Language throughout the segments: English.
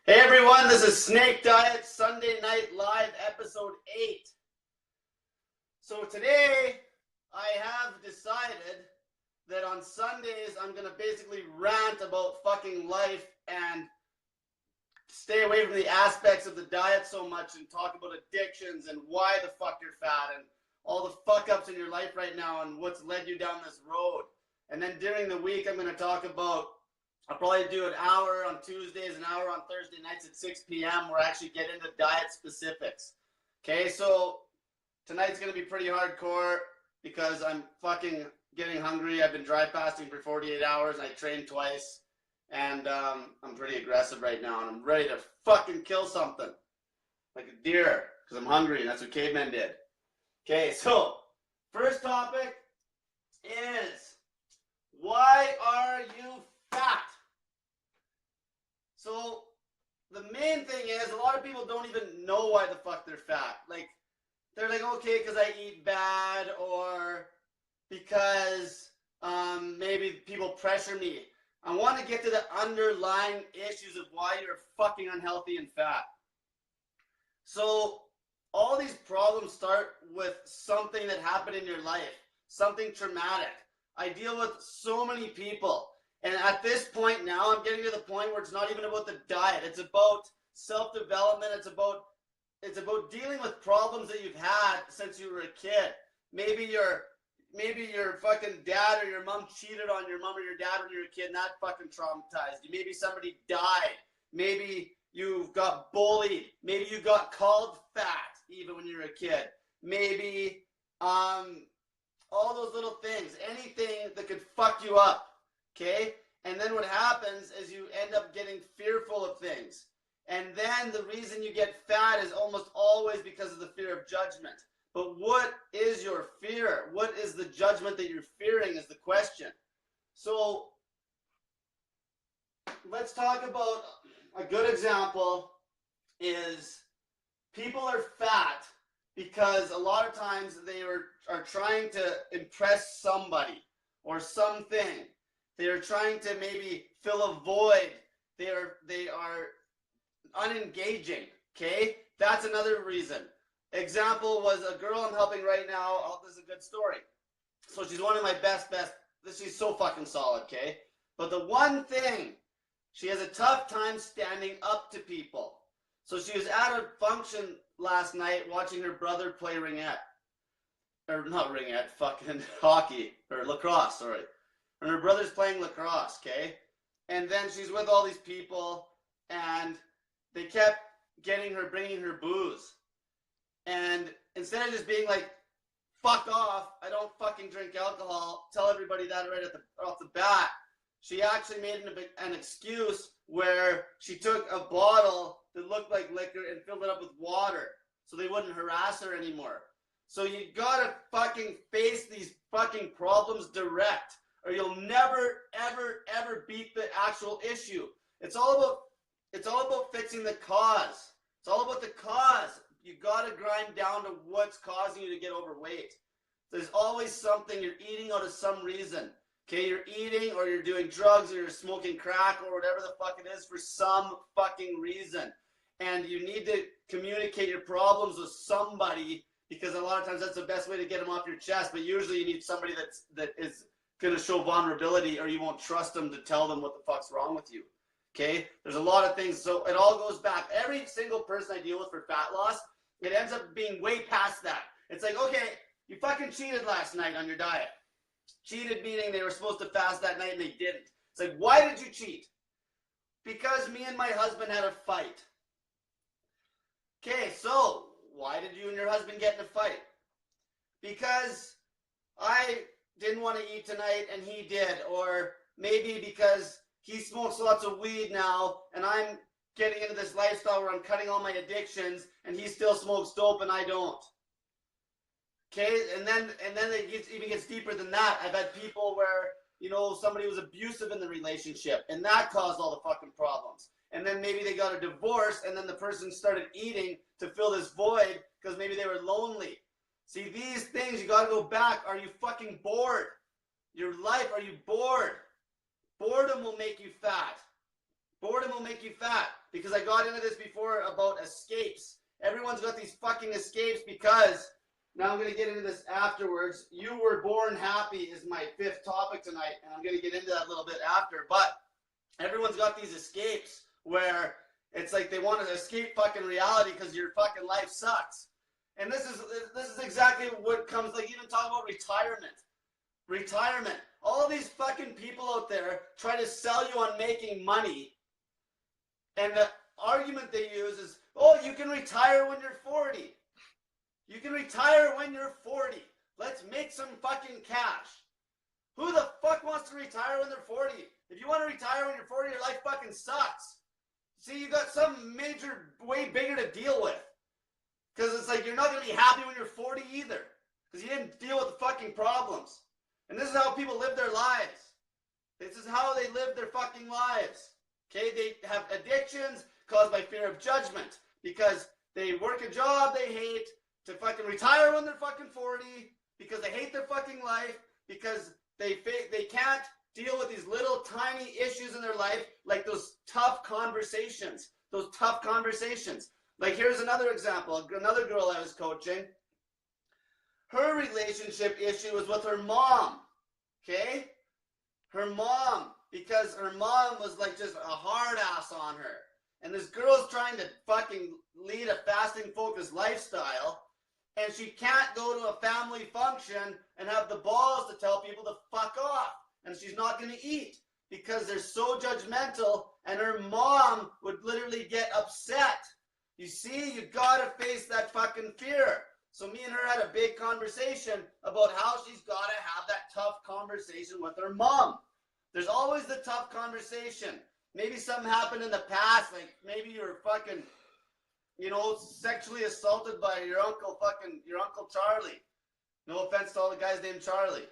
Hey everyone, this is Snake Diet Sunday Night Live episode 8. So today I have decided that on Sundays I'm going to basically rant about fucking life and stay away from the aspects of the diet so much and talk about addictions and why the fuck you're fat and all the fuck ups in your life right now and what's led you down this road. And then during the week I'm going to talk about, I'll probably do an hour on Tuesdays, an hour on Thursday nights at 6 p.m. where I actually get into diet specifics. Okay, so tonight's going to be pretty hardcore because I'm fucking getting hungry. I've been dry fasting for 48 hours. I trained twice. And I'm pretty aggressive right now. And I'm ready to fucking kill something. Like a deer. Because I'm hungry and that's what cavemen did. Okay, so first topic is, why are you fat? So the main thing is, a lot of people don't even know why the fuck they're fat. Like, they're like, okay, because I eat bad, or because maybe people pressure me. I want to get to the underlying issues of why you're fucking unhealthy and fat. So all these problems start with something that happened in your life, something traumatic. I deal with so many people. And at this point now, I'm getting to the point where it's not even about the diet. It's about self-development. It's about dealing with problems that you've had since you were a kid. Maybe your fucking dad or your mom cheated on your mom or your dad when you were a kid, and that fucking traumatized you. Maybe somebody died. Maybe you got bullied. Maybe you got called fat even when you were a kid. Maybe all those little things, anything that could fuck you up. Okay? And then what happens is you end up getting fearful of things. And then the reason you get fat is almost always because of the fear of judgment. But what is your fear? What is the judgment that you're fearing is the question. So let's talk about a good example is people are fat because a lot of times they are trying to impress somebody or something. They are trying to maybe fill a void. They are unengaging. Okay? That's another reason. Example was a girl I'm helping right now. Oh, this is a good story. So she's one of my best. She's so fucking solid, okay? But the one thing, she has a tough time standing up to people. So she was at a function last night watching her brother play ringette. Or not ringette, fucking hockey. Or lacrosse, sorry. And her brother's playing lacrosse, okay? And then she's with all these people, and they kept bringing her booze. And instead of just being like, fuck off, I don't fucking drink alcohol, tell everybody that right off the bat, she actually made an excuse where she took a bottle that looked like liquor and filled it up with water so they wouldn't harass her anymore. So you gotta fucking face these fucking problems direct, or you'll never, ever, ever beat the actual issue. It's all about fixing the cause. It's all about the cause. You gotta grind down to what's causing you to get overweight. There's always something. You're eating out of some reason. Okay, you're eating or you're doing drugs or you're smoking crack or whatever the fuck it is for some fucking reason. And you need to communicate your problems with somebody, because a lot of times that's the best way to get them off your chest. But usually you need somebody that is going to show vulnerability, or you won't trust them to tell them what the fuck's wrong with you. Okay? There's a lot of things. So it all goes back. Every single person I deal with for fat loss, it ends up being way past that. It's like, okay, you fucking cheated last night on your diet. Cheated meaning they were supposed to fast that night and they didn't. It's like, why did you cheat? Because me and my husband had a fight. Okay, so why did you and your husband get in a fight? Because I didn't want to eat tonight and he did. Or maybe because he smokes lots of weed now and I'm getting into this lifestyle where I'm cutting all my addictions and he still smokes dope and I don't. Okay, and then it even gets deeper than that. I've had people where, you know, somebody was abusive in the relationship and that caused all the fucking problems. And then maybe they got a divorce and then the person started eating to fill this void because maybe they were lonely. See, these things, you gotta go back. Are you fucking bored? Your life, are you bored? Boredom will make you fat. Boredom will make you fat. because I got into this before about escapes. Everyone's got these fucking escapes because, now I'm going to get into this afterwards. You were born happy is my 5th topic tonight, and I'm going to get into that a little bit after. But everyone's got these escapes where it's like they want to escape fucking reality because your fucking life sucks. And this is exactly what comes, like even talking about retirement. Retirement. All these fucking people out there try to sell you on making money. And the argument they use is, oh, you can retire when you're 40. You can retire when you're 40. Let's make some fucking cash. Who the fuck wants to retire when they're 40? If you want to retire when you're 40, your life fucking sucks. See, you got some major, way bigger to deal with. Because it's like you're not going to be happy when you're 40 either. Because you didn't deal with the fucking problems. And this is how people live their lives. This is how they live their fucking lives. Okay, they have addictions caused by fear of judgment. Because they work a job they hate to fucking retire when they're fucking 40. Because they hate their fucking life. Because they can't deal with these little tiny issues in their life, like those tough conversations. Those tough conversations. Like here's another example. Another girl I was coaching. Her relationship issue was with her mom. Okay? Her mom. Because her mom was like just a hard ass on her. And this girl's trying to fucking lead a fasting focused lifestyle. And she can't go to a family function and have the balls to tell people to fuck off. And she's not going to eat because they're so judgmental, and her mom would literally get upset. You see, you got to face that fucking fear. So me and her had a big conversation about how she's got to have that tough conversation with her mom. There's always the tough conversation. Maybe something happened in the past, like maybe you were fucking, you know, sexually assaulted by your Uncle Charlie. No offense to all the guys named Charlie.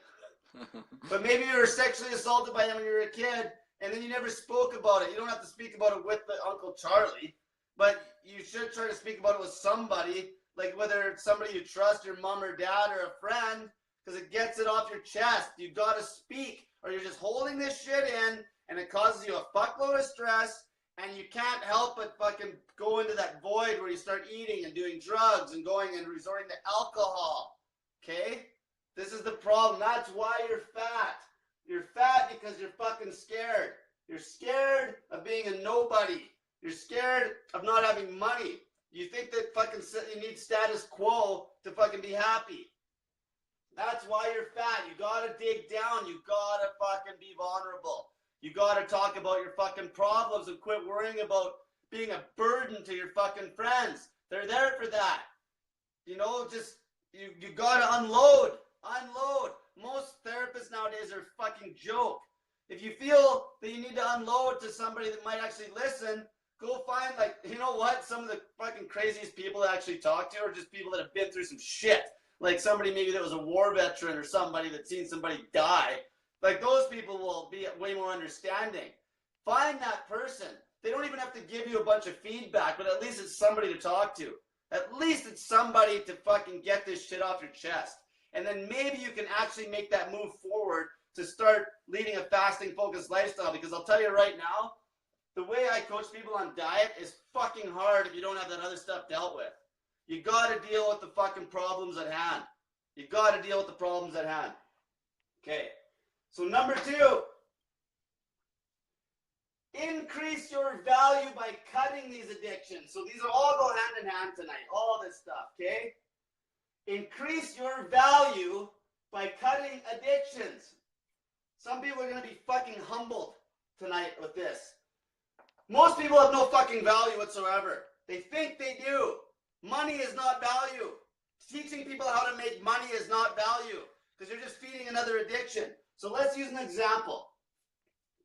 But maybe you were sexually assaulted by him when you were a kid, and then you never spoke about it. You don't have to speak about it with the Uncle Charlie, but you should try to speak about it with somebody, like whether it's somebody you trust, your mom or dad or a friend, because it gets it off your chest. You got to speak, or you're just holding this shit in, and it causes you a fuckload of stress, and you can't help but fucking go into that void where you start eating and doing drugs and going and resorting to alcohol. Okay? This is the problem. That's why you're fat. You're fat because you're fucking scared. You're scared of being a nobody. You're scared of not having money. You think that fucking you need status quo to fucking be happy. That's why you're fat. You gotta dig down. You gotta fucking be vulnerable. You gotta talk about your fucking problems and quit worrying about being a burden to your fucking friends. They're there for that. You know, just, you gotta unload. Unload. Most therapists nowadays are a fucking joke. If you feel that you need to unload to somebody that might actually listen, go find, like, you know what? Some of the fucking craziest people to actually talk to are just people that have been through some shit. Like somebody maybe that was a war veteran or somebody that's seen somebody die. Like those people will be way more understanding. Find that person. They don't even have to give you a bunch of feedback, but at least it's somebody to talk to. At least it's somebody to fucking get this shit off your chest. And then maybe you can actually make that move forward to start leading a fasting focused lifestyle. Because I'll tell you right now, the way I coach people on diet is fucking hard if you don't have that other stuff dealt with. You got to deal with the fucking problems at hand. You got to deal with the problems at hand. Okay. So number 2, increase your value by cutting these addictions. So these are all go hand in hand tonight. All this stuff. Okay. Increase your value by cutting addictions. Some people are going to be fucking humbled tonight with this. Most people have no fucking value whatsoever. They think they do. Money is not value. Teaching people how to make money is not value because you're just feeding another addiction. So let's use an example.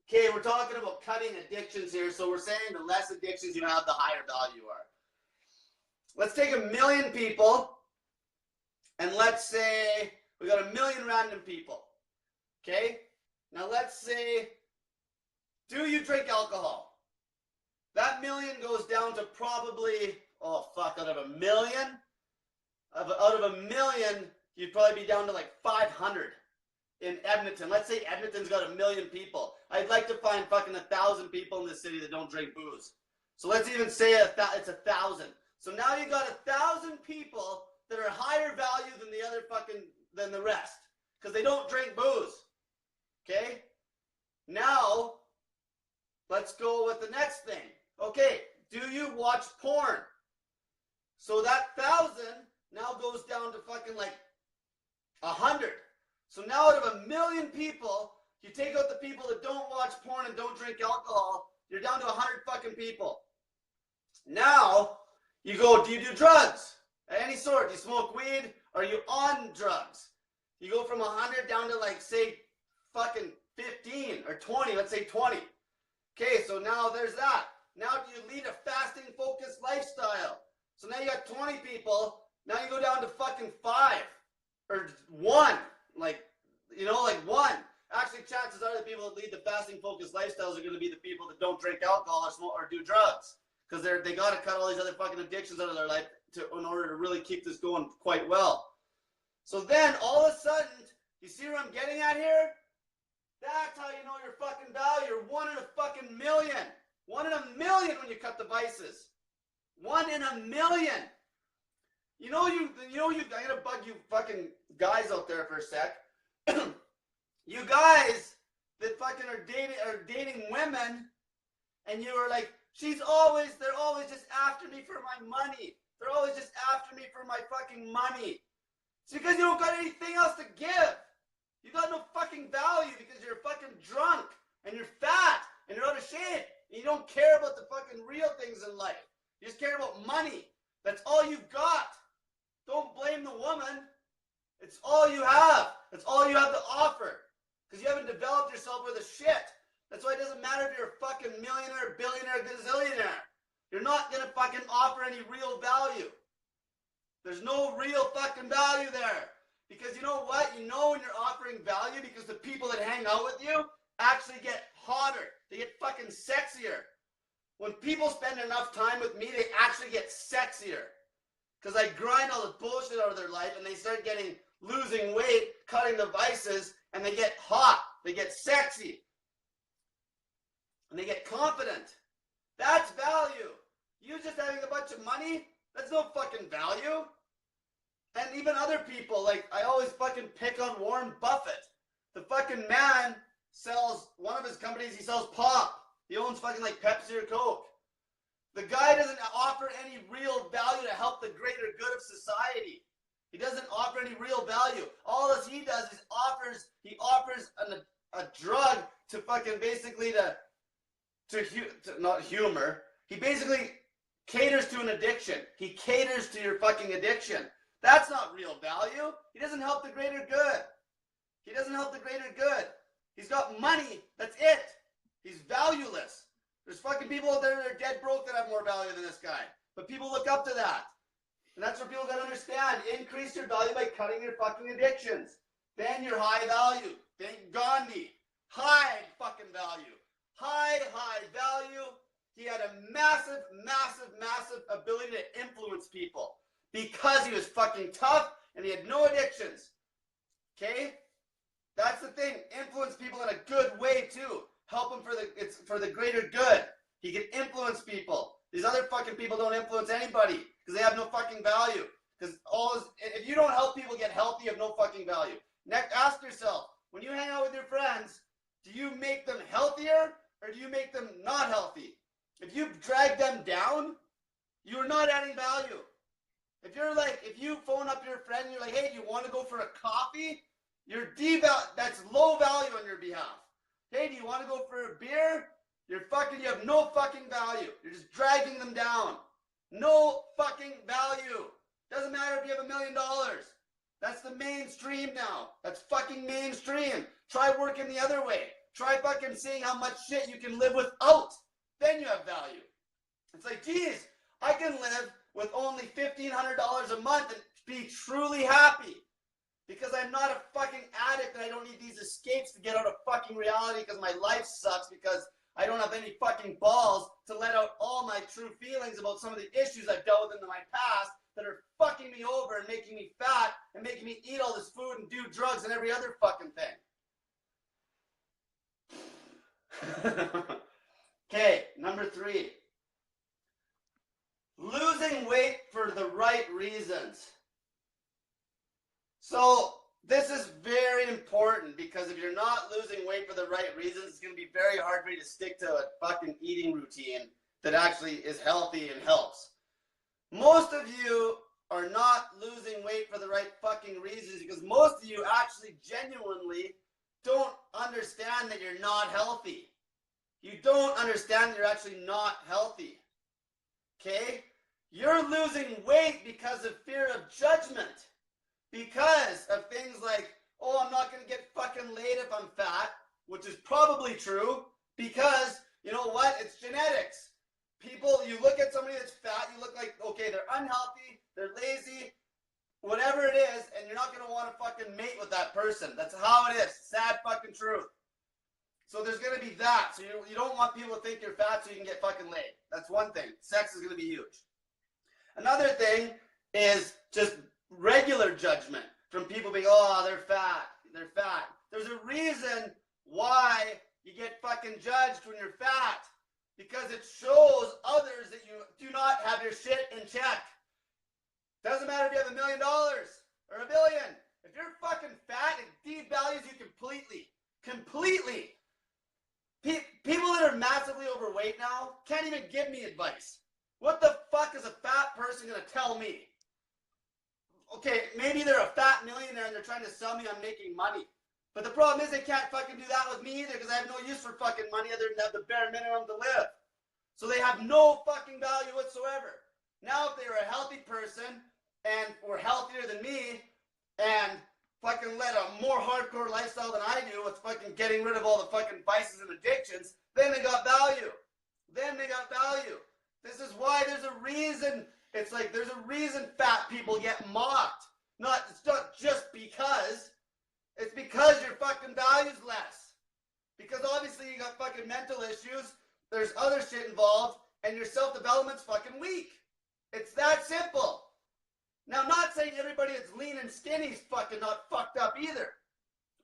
Okay, we're talking about cutting addictions here. So we're saying the less addictions you have, the higher value you are. Let's take 1 million people. And let's say we got 1 million random people. Okay? Now let's say, do you drink alcohol? That million goes down to probably, out of 1 million? Out of 1 million, you'd probably be down to like 500 in Edmonton. Let's say Edmonton's got 1 million people. I'd like to find fucking 1,000 people in this city that don't drink booze. So let's even say it's 1,000. So now you got 1,000 people that are higher value than the other than the rest because they don't drink booze. Okay? Now, let's go with the next thing. Okay, do you watch porn? So that 1,000 now goes down to fucking like 100. So now out of 1,000,000 people, you take out the people that don't watch porn and don't drink alcohol, you're down to 100 fucking people. Now, you go, do you do drugs? At any sort. Do you smoke weed? Are you on drugs? You go from 100 down to like, say, fucking 15 or 20. Let's say 20. Okay, so now there's that. Now do you lead a fasting focused lifestyle? So now you got 20 people. Now you go down to fucking 5 or 1. Like, you know, like 1. Actually, chances are the people that lead the fasting focused lifestyles are going to be the people that don't drink alcohol or smoke or do drugs. Because they got to cut all these other fucking addictions out of their life in order to really keep this going quite well. So then, all of a sudden, you see what I'm getting at here? That's how you know your fucking value. You're 1 in a fucking million. 1 in a million when you cut the vices. 1 in a million. I'm gonna bug you fucking guys out there for a sec. You guys that fucking are dating women, and you are like, they're always just after me for my money. They're always just after me for my fucking money. It's because you don't got anything else to give. You got no fucking value because you're fucking drunk and you're fat and you're out of shape. And you don't care about the fucking real things in life. You just care about money. That's all you've got. Don't blame the woman. It's all you have. That's all you have to offer. Because you haven't developed yourself with a shit. That's why it doesn't matter if you're a fucking millionaire, billionaire, gazillionaire. You're not going to fucking offer any real value. There's no real fucking value there. Because you know what? You know when you're offering value because the people that hang out with you actually get hotter. They get fucking sexier. When people spend enough time with me, they actually get sexier. Because I grind all the bullshit out of their life and they start losing weight, cutting the vices, and they get hot. They get sexy. And they get confident. That's value. You just having a bunch of money, that's no fucking value. And even other people, like I always fucking pick on Warren Buffett. The fucking man sells, one of his companies, he sells pop. He owns fucking like Pepsi or Coke. The guy doesn't offer any real value to help the greater good of society. He doesn't offer any real value. All he does is he offers a drug to fucking basically to not humor. He basically caters to an addiction. He caters to your fucking addiction. That's not real value. He doesn't help the greater good. He doesn't help the greater good. He's got money. That's it. He's valueless. There's fucking people out there that are dead broke that have more value than this guy. But people look up to that. And that's what people gotta understand. Increase your value by cutting your fucking addictions. Then you're high value. Think Gandhi. High fucking value. High value. He had a massive ability to influence people because he was fucking tough and he had no addictions. Okay? That's the thing. Influence people in a good way too. Help them for the greater good. He can influence people. These other fucking people don't influence anybody because they have no fucking value. Because if you don't help people get healthy, you have no fucking value. Next, ask yourself, when you hang out with your friends, do you make them healthier or do you make them not healthy? If you drag them down, you're not adding value. If you phone up your friend and you're like, hey, do you want to go for a coffee? That's low value on your behalf. Hey, do you want to go for a beer? You have no fucking value. You're just dragging them down. No fucking value. Doesn't matter if you have $1 million. That's the mainstream now. That's fucking mainstream. Try working the other way. Try fucking seeing how much shit you can live without. Then you have value. It's like, geez, I can live with only $1,500 a month and be truly happy. Because I'm not a fucking addict and I don't need these escapes to get out of fucking reality because my life sucks because I don't have any fucking balls to let out all my true feelings about some of the issues I've dealt with in my past that are fucking me over and making me fat and making me eat all this food and do drugs and every other fucking thing. Okay, number 3. losing weight for the right reasons. So this is very important, because if you're not losing weight for the right reasons, it's going to be very hard for you to stick to a fucking eating routine that actually is healthy and helps. Most of you are not losing weight for the right fucking reasons because most of you actually genuinely don't understand that you're not healthy. You don't understand that you're actually not healthy. Okay? You're losing weight because of fear of judgment. Because of things like, oh, I'm not going to get fucking laid if I'm fat, which is probably true, because, you know what, it's genetics. People, you look at somebody that's fat, you look like, okay, they're unhealthy, they're lazy, whatever it is, and you're not going to want to fucking mate with that person. That's how it is. Sad fucking truth. So there's going to be that. So you don't want people to think you're fat so you can get fucking laid. That's one thing. Sex is going to be huge. Another thing is just regular judgment from people being, oh, they're fat. They're fat. There's a reason why you get fucking judged when you're fat. Because it shows others that you do not have your shit in check. Doesn't matter if you have $1 million or $1 billion. If you're fucking fat, it devalues you completely. Completely. People that are massively overweight now can't even give me advice. What the fuck is a fat person going to tell me? Okay, maybe they're a fat millionaire and they're trying to sell me on making money. But the problem is they can't fucking do that with me either, because I have no use for fucking money other than have the bare minimum to live. So they have no fucking value whatsoever. Now if they were a healthy person and were healthier than me and fucking led a more hardcore lifestyle than I do with fucking getting rid of all the fucking vices and addictions, then they got value. Then they got value. This is why there's a reason. It's like there's a reason fat people get mocked. It's not just because. It's because your fucking value's less. Because obviously you got fucking mental issues, there's other shit involved, and your self-development's fucking weak. It's that simple. Now, I'm not saying everybody that's lean and skinny is fucking not fucked up either.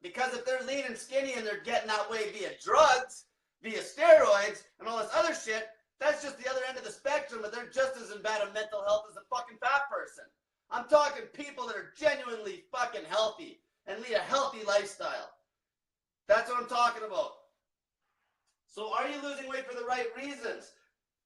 Because if they're lean and skinny and they're getting that way via drugs, via steroids, and all this other shit, that's just the other end of the spectrum, but they're just as in bad of mental health as a fucking fat person. I'm talking people that are genuinely fucking healthy and lead a healthy lifestyle. That's what I'm talking about. So are you losing weight for the right reasons?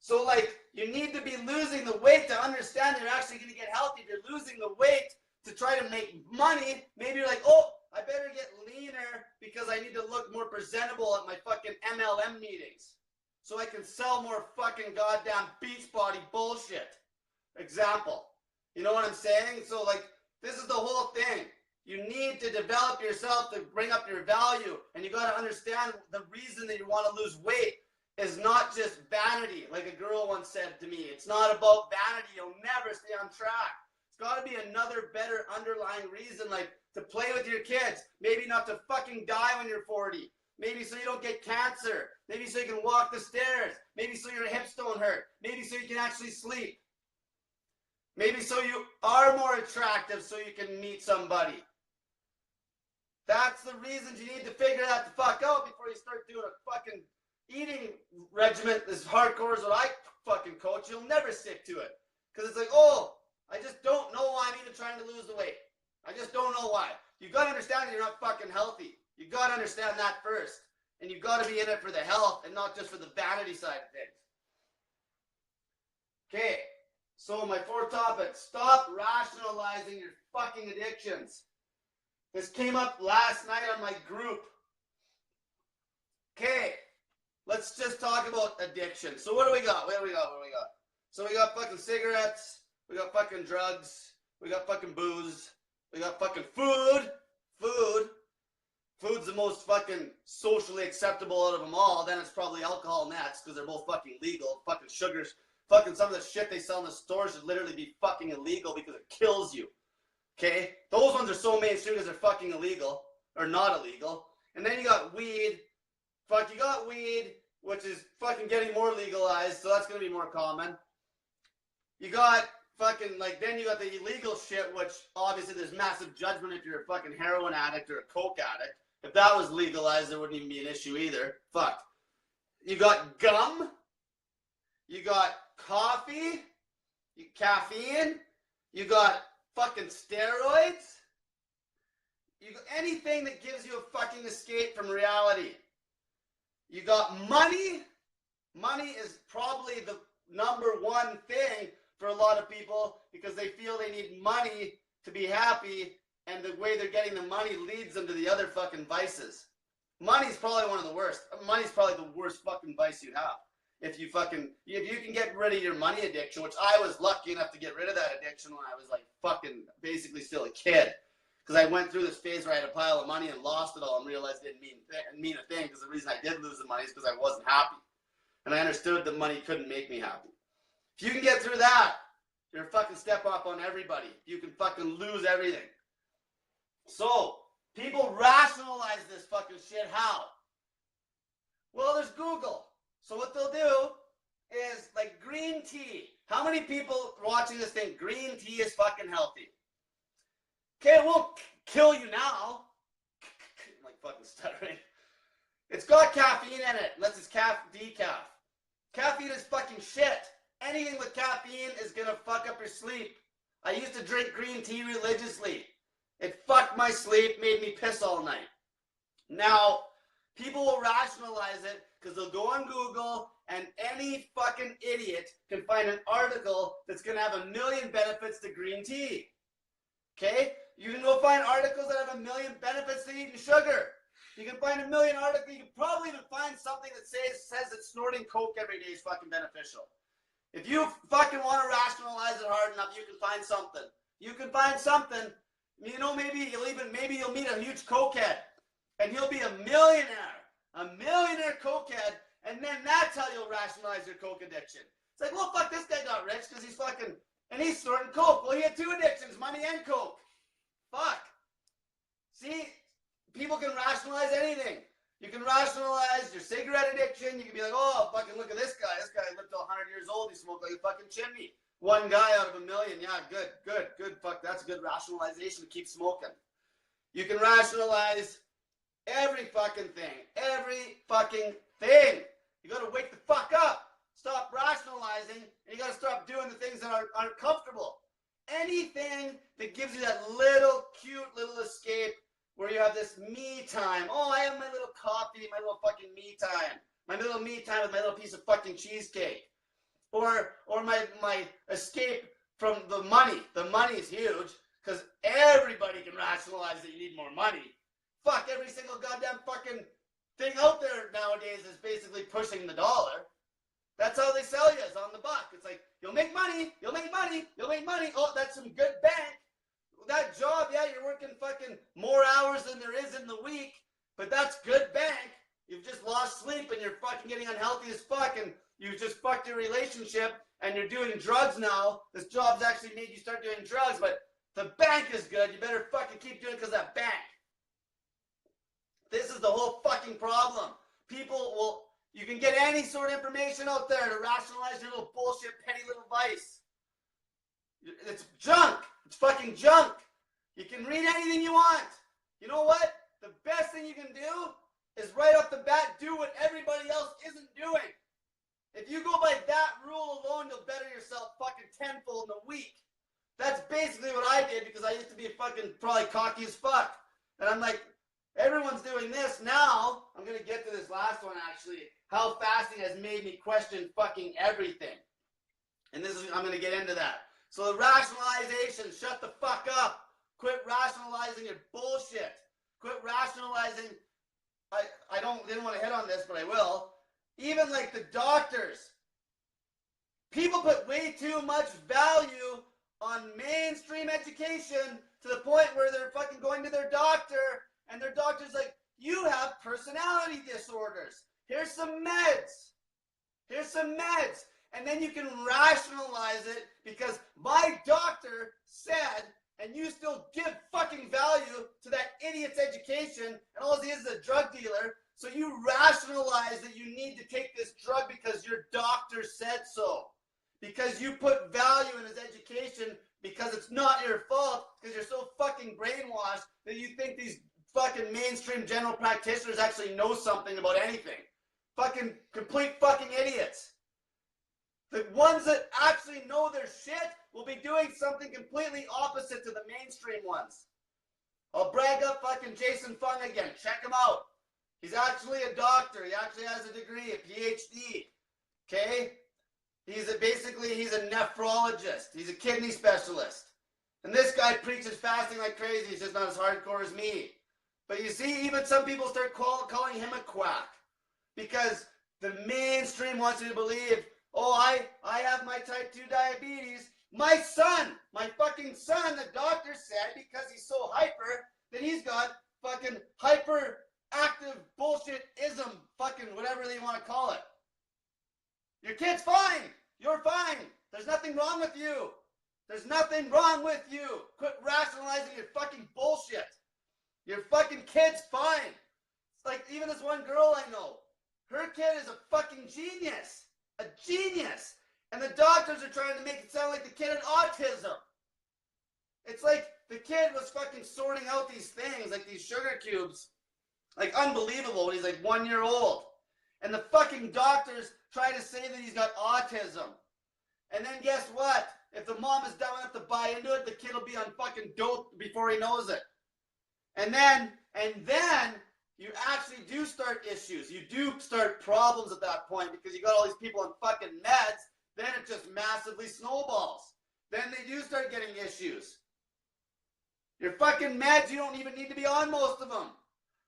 So like, you need to be losing the weight to understand you're actually going to get healthy. If you're losing the weight to try to make money, maybe you're like, oh, I better get leaner because I need to look more presentable at my fucking MLM meetings. So I can sell more fucking goddamn Beachbody bullshit. Example. You know what I'm saying? So like, this is the whole thing. You need to develop yourself to bring up your value. And you got to understand the reason that you want to lose weight is not just vanity. Like a girl once said to me, it's not about vanity. You'll never stay on track. It's got to be another better underlying reason, like to play with your kids. Maybe not to fucking die when you're 40. Maybe so you don't get cancer. Maybe so you can walk the stairs. Maybe so your hips don't hurt. Maybe so you can actually sleep. Maybe so you are more attractive so you can meet somebody. That's the reasons you need to figure that the fuck out before you start doing a fucking eating regimen as hardcore as what I fucking coach. You'll never stick to it. Because it's like, oh, I just don't know why I'm even trying to lose the weight. I just don't know why. You got to understand that you're not fucking healthy. You got to understand that first. And you got to be in it for the health and not just for the vanity side of things. Okay. So my fourth topic, stop rationalizing your fucking addictions. This came up last night on my group. Okay, let's just talk about addiction. So what do we got? What do we got? So we got fucking cigarettes, we got fucking drugs, we got fucking booze, we got fucking food. Food's the most fucking socially acceptable out of them all. Then it's probably alcohol next because they're both fucking legal. Fucking sugars. Fucking some of the shit they sell in the stores should literally be fucking illegal because it kills you. Okay? Those ones are so mainstream because they're fucking illegal. Or not illegal. And then you got weed. You got weed, which is fucking getting more legalized, so that's going to be more common. You got fucking, like, then you got the illegal shit, which obviously there's massive judgment if you're a fucking heroin addict or a coke addict. If that was legalized, there wouldn't even be an issue either. Fuck. You got gum. You got coffee, caffeine, you got fucking steroids, you got anything that gives you a fucking escape from reality. You got money. Money is probably the number one thing for a lot of people because they feel they need money to be happy, and the way they're getting the money leads them to the other fucking vices. Money's probably one of the worst. Money's probably the worst fucking vice you have. If you can get rid of your money addiction, which I was lucky enough to get rid of that addiction when I was like fucking basically still a kid. Because I went through this phase where I had a pile of money and lost it all and realized it didn't mean a thing, because the reason I did lose the money is because I wasn't happy. And I understood that money couldn't make me happy. If you can get through that, you're a fucking step up on everybody. You can fucking lose everything. So, people rationalize this fucking shit. How? Well, there's Google. So what they'll do is, like, green tea. How many people watching this think green tea is fucking healthy? Okay, it won't kill you now. I'm like fucking stuttering. It's got caffeine in it, unless it's decaf. Caffeine is fucking shit. Anything with caffeine is gonna fuck up your sleep. I used to drink green tea religiously. It fucked my sleep, made me piss all night. Now, people will rationalize it because they'll go on Google and any fucking idiot can find an article that's gonna have 1 million benefits to green tea. Okay? You can go find articles that have 1 million benefits to eating sugar. You can find 1 million articles. You can probably even find something that says that snorting Coke every day is fucking beneficial. If you fucking want to rationalize it hard enough, you can find something. You can find something. You know, maybe you'll meet a huge cokehead, and he'll be a millionaire cokehead, and then that's how you'll rationalize your Coke addiction. It's like, well, fuck, this guy got rich because he's fucking, and he's snorting Coke. Well, he had 2 addictions, money and Coke. Fuck. See, people can rationalize anything. You can rationalize your cigarette addiction. You can be like, oh, fucking look at this guy. This guy lived till 100 years old. He smoked like a fucking chimney. 1 guy out of 1 million. Yeah, good. Fuck, that's a good rationalization to keep smoking. You can rationalize every fucking thing. Every fucking thing. You gotta wake the fuck up. Stop rationalizing, and you gotta stop doing the things that aren't comfortable. Anything that gives you that little cute little escape where you have this me time. Oh, I have my little coffee, my little fucking me time. My little me time with my little piece of fucking cheesecake. Or my escape from the money. The money is huge because everybody can rationalize that you need more money. Fuck, every single goddamn fucking thing out there nowadays is basically pushing the dollar. That's how they sell you, is on the buck. It's like, you'll make money. Oh, that's some good bank. That job, yeah, you're working fucking more hours than there is in the week, but that's good bank. You've just lost sleep and you're fucking getting unhealthy as fuck, and you just fucked your relationship and you're doing drugs now. This job's actually made you start doing drugs, but the bank is good. You better fucking keep doing it because of that bank. This is the whole fucking problem. You can get any sort of information out there to rationalize your little bullshit, petty little vice. It's junk. It's fucking junk. You can read anything you want. You know what? The best thing you can do is right off the bat do what everybody else isn't doing. If you go by that rule alone, you'll better yourself fucking tenfold in a week. That's basically what I did because I used to be fucking probably cocky as fuck. And I'm like, everyone's doing this now. I'm going to get to this last one actually. How fasting has made me question fucking everything. And I'm going to get into that. So the rationalization, shut the fuck up. Quit rationalizing your bullshit. Quit rationalizing. I didn't want to hit on this, but I will. Even like the doctors. People put way too much value on mainstream education to the point where they're fucking going to their doctor and their doctor's like, you have personality disorders. Here's some meds. And then you can rationalize it because my doctor said, and you still give fucking value to that idiot's education, and all he is a drug dealer, so you rationalize that you need to take this drug because your doctor said so. Because you put value in his education because it's not your fault, because you're so fucking brainwashed that you think these fucking mainstream general practitioners actually know something about anything. Fucking complete fucking idiots. The ones that actually know their shit will be doing something completely opposite to the mainstream ones. I'll brag up fucking Jason Fung again. Check him out. He's actually a doctor. He actually has a degree, a PhD. Okay? He's a nephrologist. He's a kidney specialist. And this guy preaches fasting like crazy. He's just not as hardcore as me. But you see, even some people start calling him a quack. Because the mainstream wants you to believe, oh, I have my type 2 diabetes. My son, my fucking son, the doctor said, because he's so hyper, that he's got fucking hyperactive bullshit-ism, fucking whatever they want to call it. Your kid's fine. You're fine. There's nothing wrong with you. There's nothing wrong with you. Quit rationalizing your fucking bullshit. Your fucking kid's fine. It's like even this one girl I know. Her kid is a fucking genius. A genius. And the doctors are trying to make it sound like the kid had autism. It's like the kid was fucking sorting out these things, like these sugar cubes. Like unbelievable when he's like 1 year old. And the fucking doctors try to say that he's got autism. And then guess what? If the mom is dumb enough to buy into it, the kid will be on fucking dope before he knows it. And then you actually do start issues. You do start problems at that point because you got all these people on fucking meds. Then it just massively snowballs. Then they do start getting issues. Your fucking meds, you don't even need to be on most of them.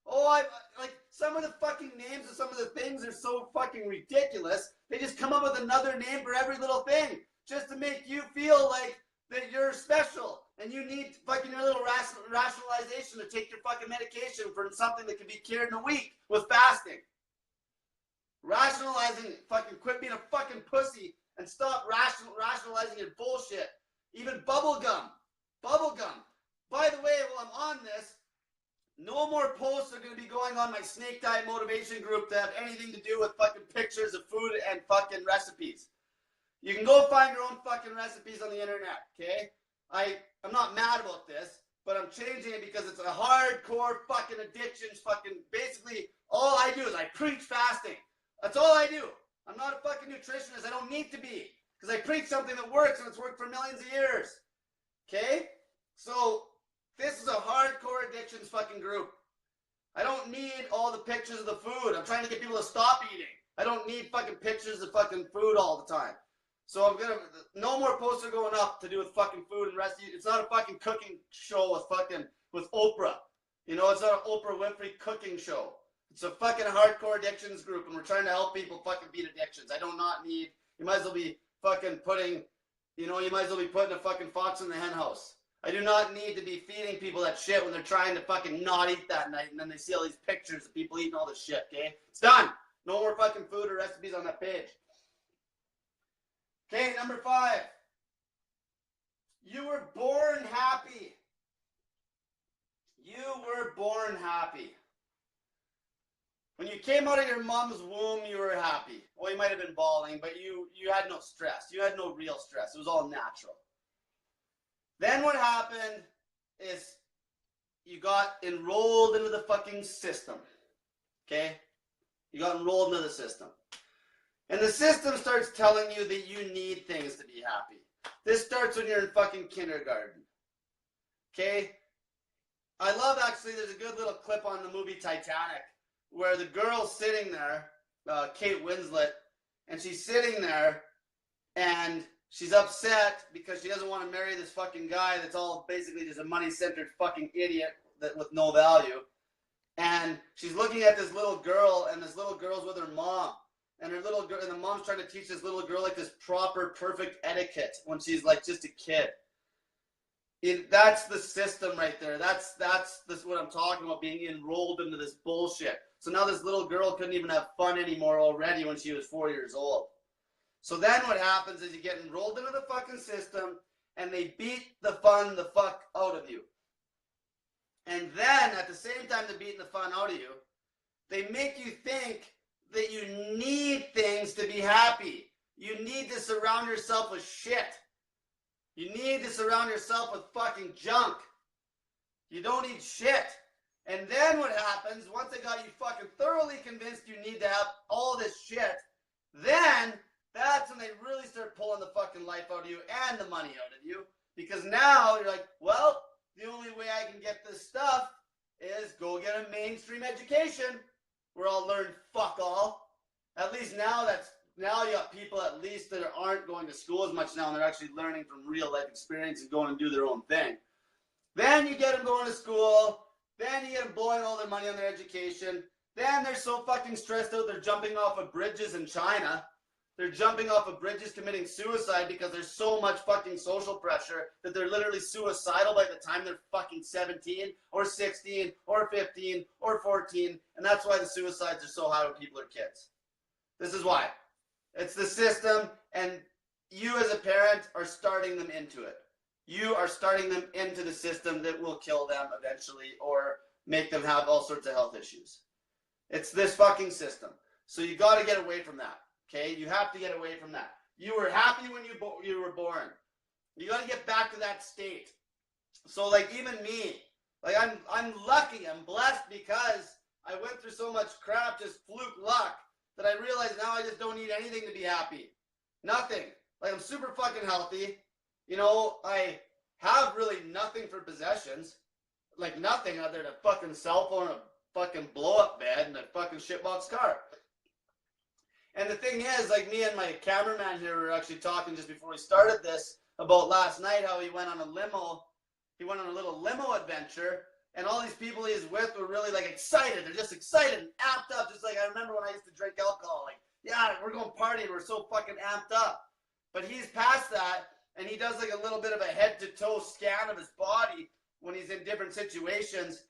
Oh, like some of the fucking names of some of the things are so fucking ridiculous. They just come up with another name for every little thing just to make you feel like that you're special and you need fucking your little rationalization to take your fucking medication for something that can be cured in a week with fasting. Rationalizing, fucking quit being a fucking pussy and stop rationalizing your bullshit. Even bubblegum. By the way, while I'm on this, no more posts are going to be going on my snake diet motivation group that have anything to do with fucking pictures of food and fucking recipes. You can go find your own fucking recipes on the internet, okay? I'm not mad about this, but I'm changing it because it's a hardcore fucking addiction. Fucking basically, all I do is I preach fasting. That's all I do. I'm not a fucking nutritionist. I don't need to be because I preach something that works and it's worked for millions of years. Okay? So this is a hardcore addictions fucking group. I don't need all the pictures of the food. I'm trying to get people to stop eating. I don't need fucking pictures of fucking food all the time. So no more posts are going up to do with fucking food and rest. It's not a fucking cooking show with Oprah. You know, it's not an Oprah Winfrey cooking show. It's a fucking hardcore addictions group, and we're trying to help people fucking beat addictions. I do not need, you might as well be fucking putting a fucking fox in the hen house. I do not need to be feeding people that shit when they're trying to fucking not eat that night, and then they see all these pictures of people eating all this shit, okay? It's done. No more fucking food or recipes on that page. Okay, number 5. You were born happy. You were born happy. When you came out of your mom's womb, you were happy. Well, you might have been bawling, but you had no stress. You had no real stress. It was all natural. Then what happened is you got enrolled into the fucking system. Okay? You got enrolled into the system. And the system starts telling you that you need things to be happy. This starts when you're in fucking kindergarten. Okay? I love, actually, there's a good little clip on the movie Titanic where the girl's sitting there, Kate Winslet, and she's sitting there and she's upset because she doesn't want to marry this fucking guy that's all basically just a money-centered fucking idiot with no value. And she's looking at this little girl, and this little girl's with her mom. And her little girl, and the mom's trying to teach this little girl like this proper, perfect etiquette when she's like just a kid. That's the system right there. That's what I'm talking about, being enrolled into this bullshit. So now this little girl couldn't even have fun anymore already when she was 4 years old. So then what happens is you get enrolled into the fucking system, and they beat the fun the fuck out of you. And then at the same time they're beating the fun out of you, they make you think that you need things to be happy. You need to surround yourself with shit. You need to surround yourself with fucking junk. You don't need shit. And then what happens, once they got you fucking thoroughly convinced you need to have all this shit, then that's when they really start pulling the fucking life out of you and the money out of you. Because now you're like, well, the only way I can get this stuff is go get a mainstream education where I'll learn fuck all. At least now now you got people at least that aren't going to school as much now, and they're actually learning from real life experience and going and do their own thing. Then you get them going to school. Then you get them blowing all their money on their education. Then they're so fucking stressed out, they're jumping off of bridges in China. They're jumping off of bridges committing suicide because there's so much fucking social pressure that they're literally suicidal by the time they're fucking 17 or 16 or 15 or 14. And that's why the suicides are so high when people are kids. This is why. It's the system, and you as a parent are starting them into it. You are starting them into the system that will kill them eventually or make them have all sorts of health issues. It's this fucking system. So you got to get away from that. Okay? You have to get away from that. You were happy when you were born. You got to get back to that state. So like even me, like I'm lucky, I'm blessed because I went through so much crap, just fluke luck, that I realize now I just don't need anything to be happy. Nothing. Like I'm super fucking healthy. You know, I have really nothing for possessions. Like nothing other than a fucking cell phone, a fucking blow-up bed, and a fucking shitbox car. And the thing is, like me and my cameraman here were actually talking just before we started this about last night how he went on a limo. He went on a little limo adventure, and all these people he's with were really like excited. They're just excited and amped up, just like I remember when I used to drink alcohol. Like, yeah, we're going partying. We're so fucking amped up. But he's past that, and he does like a little bit of a head-to-toe scan of his body when he's in different situations,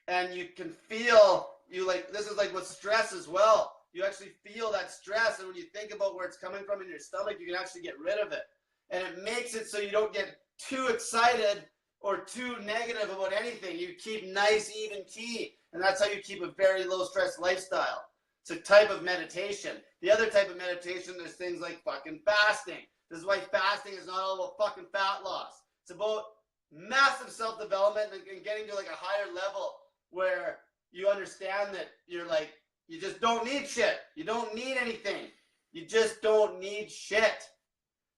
and you can feel, this is like with stress as well. You actually feel that stress, and when you think about where it's coming from in your stomach, you can actually get rid of it. And it makes it so you don't get too excited or too negative about anything. You keep nice, even key, and that's how you keep a very low-stress lifestyle. It's a type of meditation. The other type of meditation, there's things like fucking fasting. This is why fasting is not all about fucking fat loss. It's about massive self-development and getting to like a higher level where you understand that you're like, you just don't need shit. You don't need anything. You just don't need shit.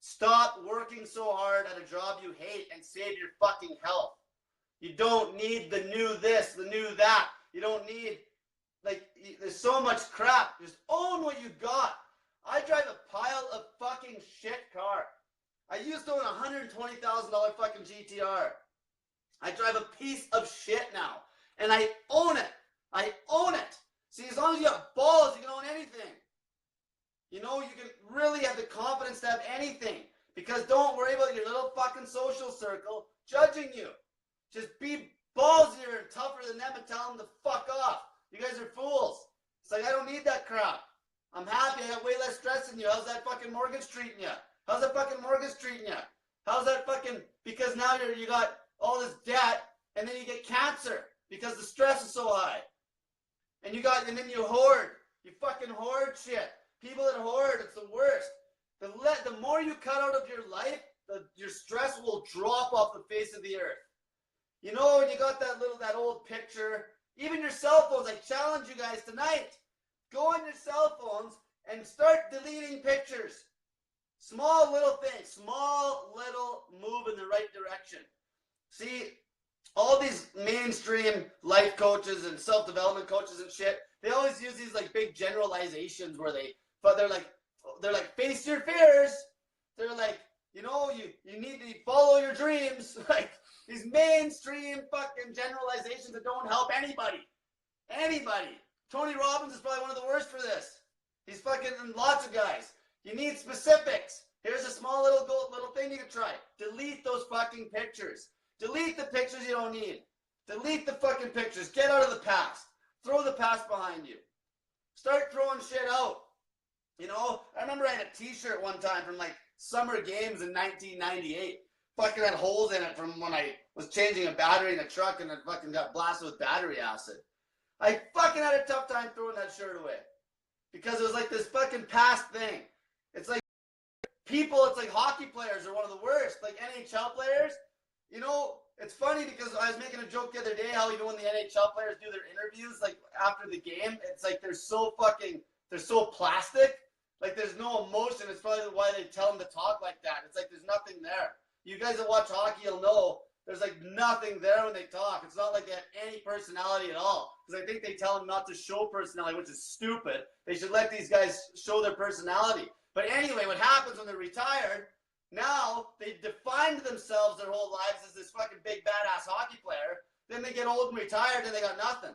Stop working so hard at a job you hate and save your fucking health. You don't need the new this, the new that. You don't need, like, there's so much crap. Just own what you got. I drive a pile of fucking shit car. I used to own a $120,000 fucking GTR. I drive a piece of shit now. And I own it. I own it. See, as long as you have balls, you can own anything. You know, you can really have the confidence to have anything. Because don't worry about your little fucking social circle judging you. Just be ballsier and tougher than them and tell them to fuck off. You guys are fools. It's like, I don't need that crap. I'm happy. I have way less stress than you. How's that fucking mortgage treating you? How's that fucking mortgage treating you? How's that fucking... Because now you got all this debt, and then you get cancer because the stress is so high. And then you hoard. You fucking hoard shit. People that hoard, it's the worst. The more you cut out of your life, your stress will drop off the face of the earth. You know, when you got that old picture, even your cell phones, I challenge you guys tonight. Go on your cell phones and start deleting pictures. Small little things, small little move in the right direction. See, all these mainstream life coaches and self-development coaches and shit, they always use these like big generalizations where they're like face your fears. They're like, you know, you need to follow your dreams. Like these mainstream fucking generalizations that don't help anybody. Anybody. Tony Robbins is probably one of the worst for this. He's fucking lots of guys. You need specifics. Here's a small little thing you can try. Delete those fucking pictures. Delete the pictures you don't need. Delete the fucking pictures. Get out of the past. Throw the past behind you. Start throwing shit out. You know, I remember I had a t-shirt one time from like summer games in 1998. Fucking had holes in it from when I was changing a battery in a truck and it fucking got blasted with battery acid. I fucking had a tough time throwing that shirt away. Because it was like this fucking past thing. It's like it's like hockey players are one of the worst. Like NHL players, you know, it's funny because I was making a joke the other day how even when the NHL players do their interviews, like after the game, it's like they're so plastic. Like there's no emotion. It's probably why they tell them to talk like that. It's like there's nothing there. You guys that watch hockey, you'll know there's like nothing there when they talk. It's not like they have any personality at all. Because I think they tell them not to show personality, which is stupid. They should let these guys show their personality. But anyway, what happens when they're retired, now they've defined themselves their whole lives as this fucking big badass hockey player. Then they get old and retired and they got nothing.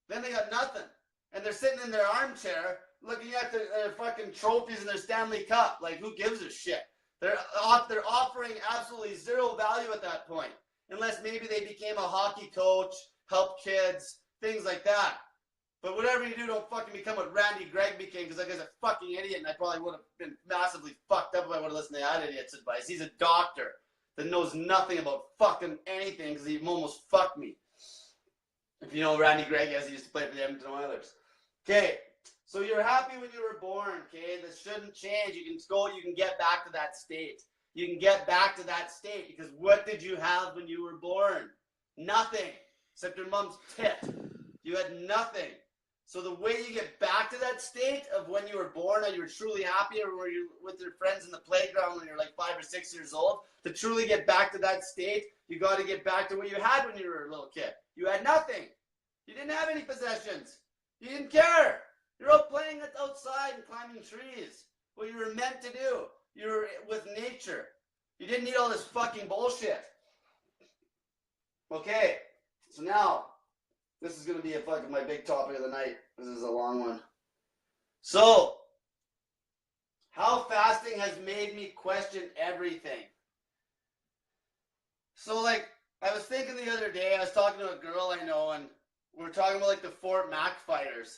Then they got nothing. And they're sitting in their armchair looking at their fucking trophies and their Stanley Cup. Like, who gives a shit? They're offering absolutely zero value at that point. Unless maybe they became a hockey coach, help kids, things like that. But whatever you do, don't fucking become what Randy Gregg became, because that guy's a fucking idiot, and I probably would have been massively fucked up if I would have listened to that idiot's advice. He's a doctor that knows nothing about fucking anything, because he almost fucked me. If you know Randy Gregg, yes, he used to play for the Edmonton Oilers. Okay, so you're happy when you were born, okay? This shouldn't change. You can get back to that state. You can get back to that state, because what did you have when you were born? Nothing, except your mom's tit. You had nothing. So the way you get back to that state of when you were born and you were truly happy, or were you with your friends in the playground when you're like 5 or 6 years old, to truly get back to that state, you got to get back to what you had when you were a little kid. You had nothing. You didn't have any possessions. You didn't care. You're out playing outside and climbing trees. What you were meant to do. You were with nature. You didn't need all this fucking bullshit. Okay, so now, this is going to be my big topic of the night. This is a long one. So, how fasting has made me question everything. So, like, I was thinking the other day, I was talking to a girl I know, and we were talking about, like, the Fort Mac fighters.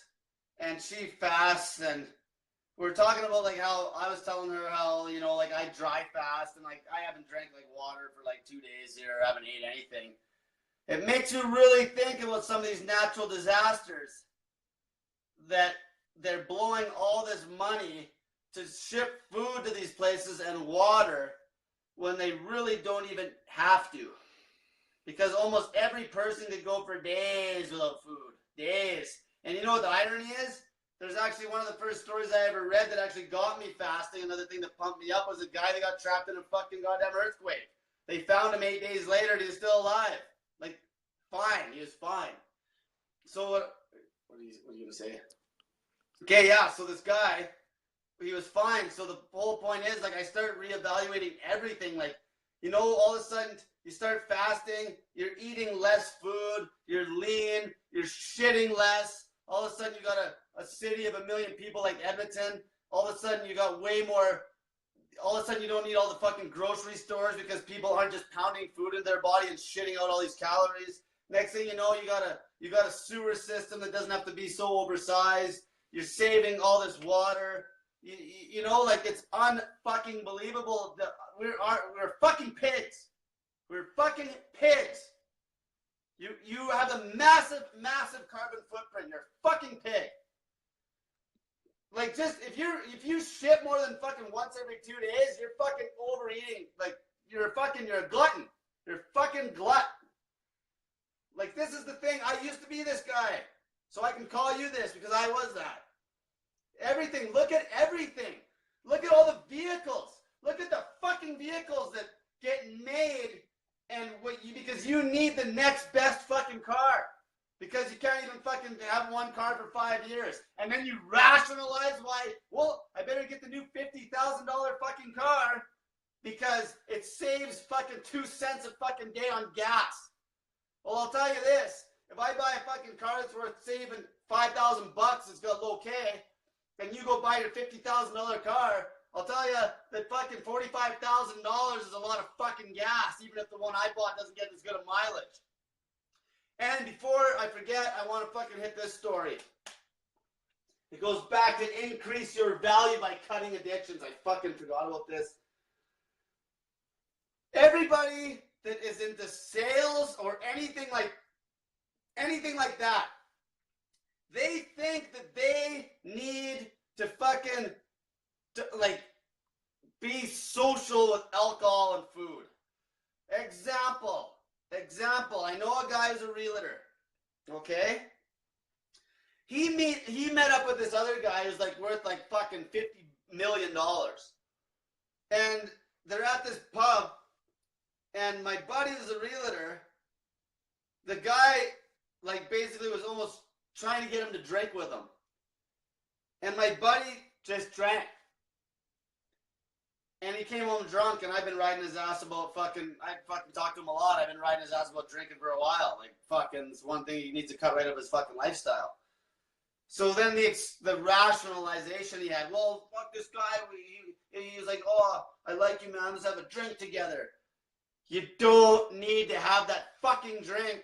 And she fasts, and we were talking about, like, how I was telling her how, you know, like, I dry fast, and, like, I haven't drank, like, water for, like, 2 days here. I haven't ate anything. It makes you really think about some of these natural disasters that they're blowing all this money to ship food to these places and water when they really don't even have to. Because almost every person could go for days without food. Days. And you know what the irony is? There's actually one of the first stories I ever read that actually got me fasting. Another thing that pumped me up was a guy that got trapped in a fucking goddamn earthquake. They found him 8 days later and he was still alive. Like, fine. He was fine. So what are you going to say? Okay, yeah, so this guy, he was fine. So the whole point is, like, I started reevaluating everything. Like, you know, all of a sudden, you start fasting, you're eating less food, you're lean, you're shitting less. All of a sudden, you got a city of 1 million people like Edmonton. All of a sudden, you got way more. All of a sudden, you don't need all the fucking grocery stores because people aren't just pounding food in their body and shitting out all these calories. Next thing you know, you got a sewer system that doesn't have to be so oversized. You're saving all this water. You know, like, it's unfucking believable that we're fucking pigs. We're fucking pigs. You have a massive, massive carbon footprint. You're a fucking pig. Like, just if you shit more than fucking once every 2 days, you're fucking overeating. Like, you're a glutton. You're a fucking glut. Like, this is the thing. I used to be this guy. So I can call you this because I was that. Everything. Look at everything. Look at all the vehicles. Look at the fucking vehicles that get made and because you need the next best fucking car. Because you can't even fucking have one car for 5 years. And then you rationalize why, well, I better get the new $50,000 fucking car because it saves fucking 2 cents a fucking day on gas. Well, I'll tell you this. If I buy a fucking car that's worth saving $5,000, it's got low K, and you go buy your $50,000 car, I'll tell you that fucking $45,000 is a lot of fucking gas, even if the one I bought doesn't get as good a mileage. And before I forget, I want to fucking hit this story. It goes back to increase your value by cutting addictions. I fucking forgot about this. Everybody that is into sales or anything like that, they think that they need to fucking be social with alcohol and food. Example. I know a guy who's a realtor. Okay? He met up with this other guy who's like worth like fucking $50 million. And they're at this pub, and my buddy is a realtor. The guy like basically was almost trying to get him to drink with him. And my buddy just drank. And he came home drunk, and I've been riding his ass about I fucking talked to him a lot. I've been riding his ass about drinking for a while. Like, fucking, it's one thing he needs to cut right out of his fucking lifestyle. So then the rationalization he had, well, fuck this guy. He was like, oh, I like you, man. Let's have a drink together. You don't need to have that fucking drink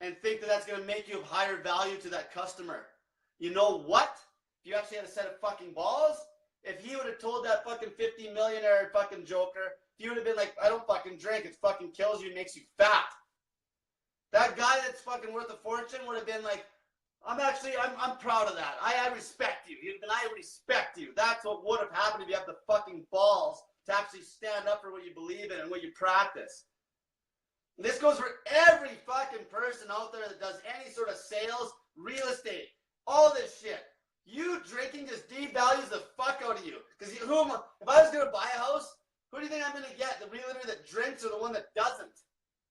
and think that that's going to make you of higher value to that customer. You know what? If you actually had a set of fucking balls, if he would have told that fucking 50 millionaire fucking joker, he would have been like, I don't fucking drink. It fucking kills you and makes you fat. That guy that's fucking worth a fortune would have been like, I'm proud of that. I respect you. I respect you. That's what would have happened if you have the fucking balls to actually stand up for what you believe in and what you practice. And this goes for every fucking person out there that does any sort of sales, real estate, all this shit. You drinking just devalues the fuck out of you. Because if I was going to buy a house, who do you think I'm going to get? The realtor that drinks or the one that doesn't?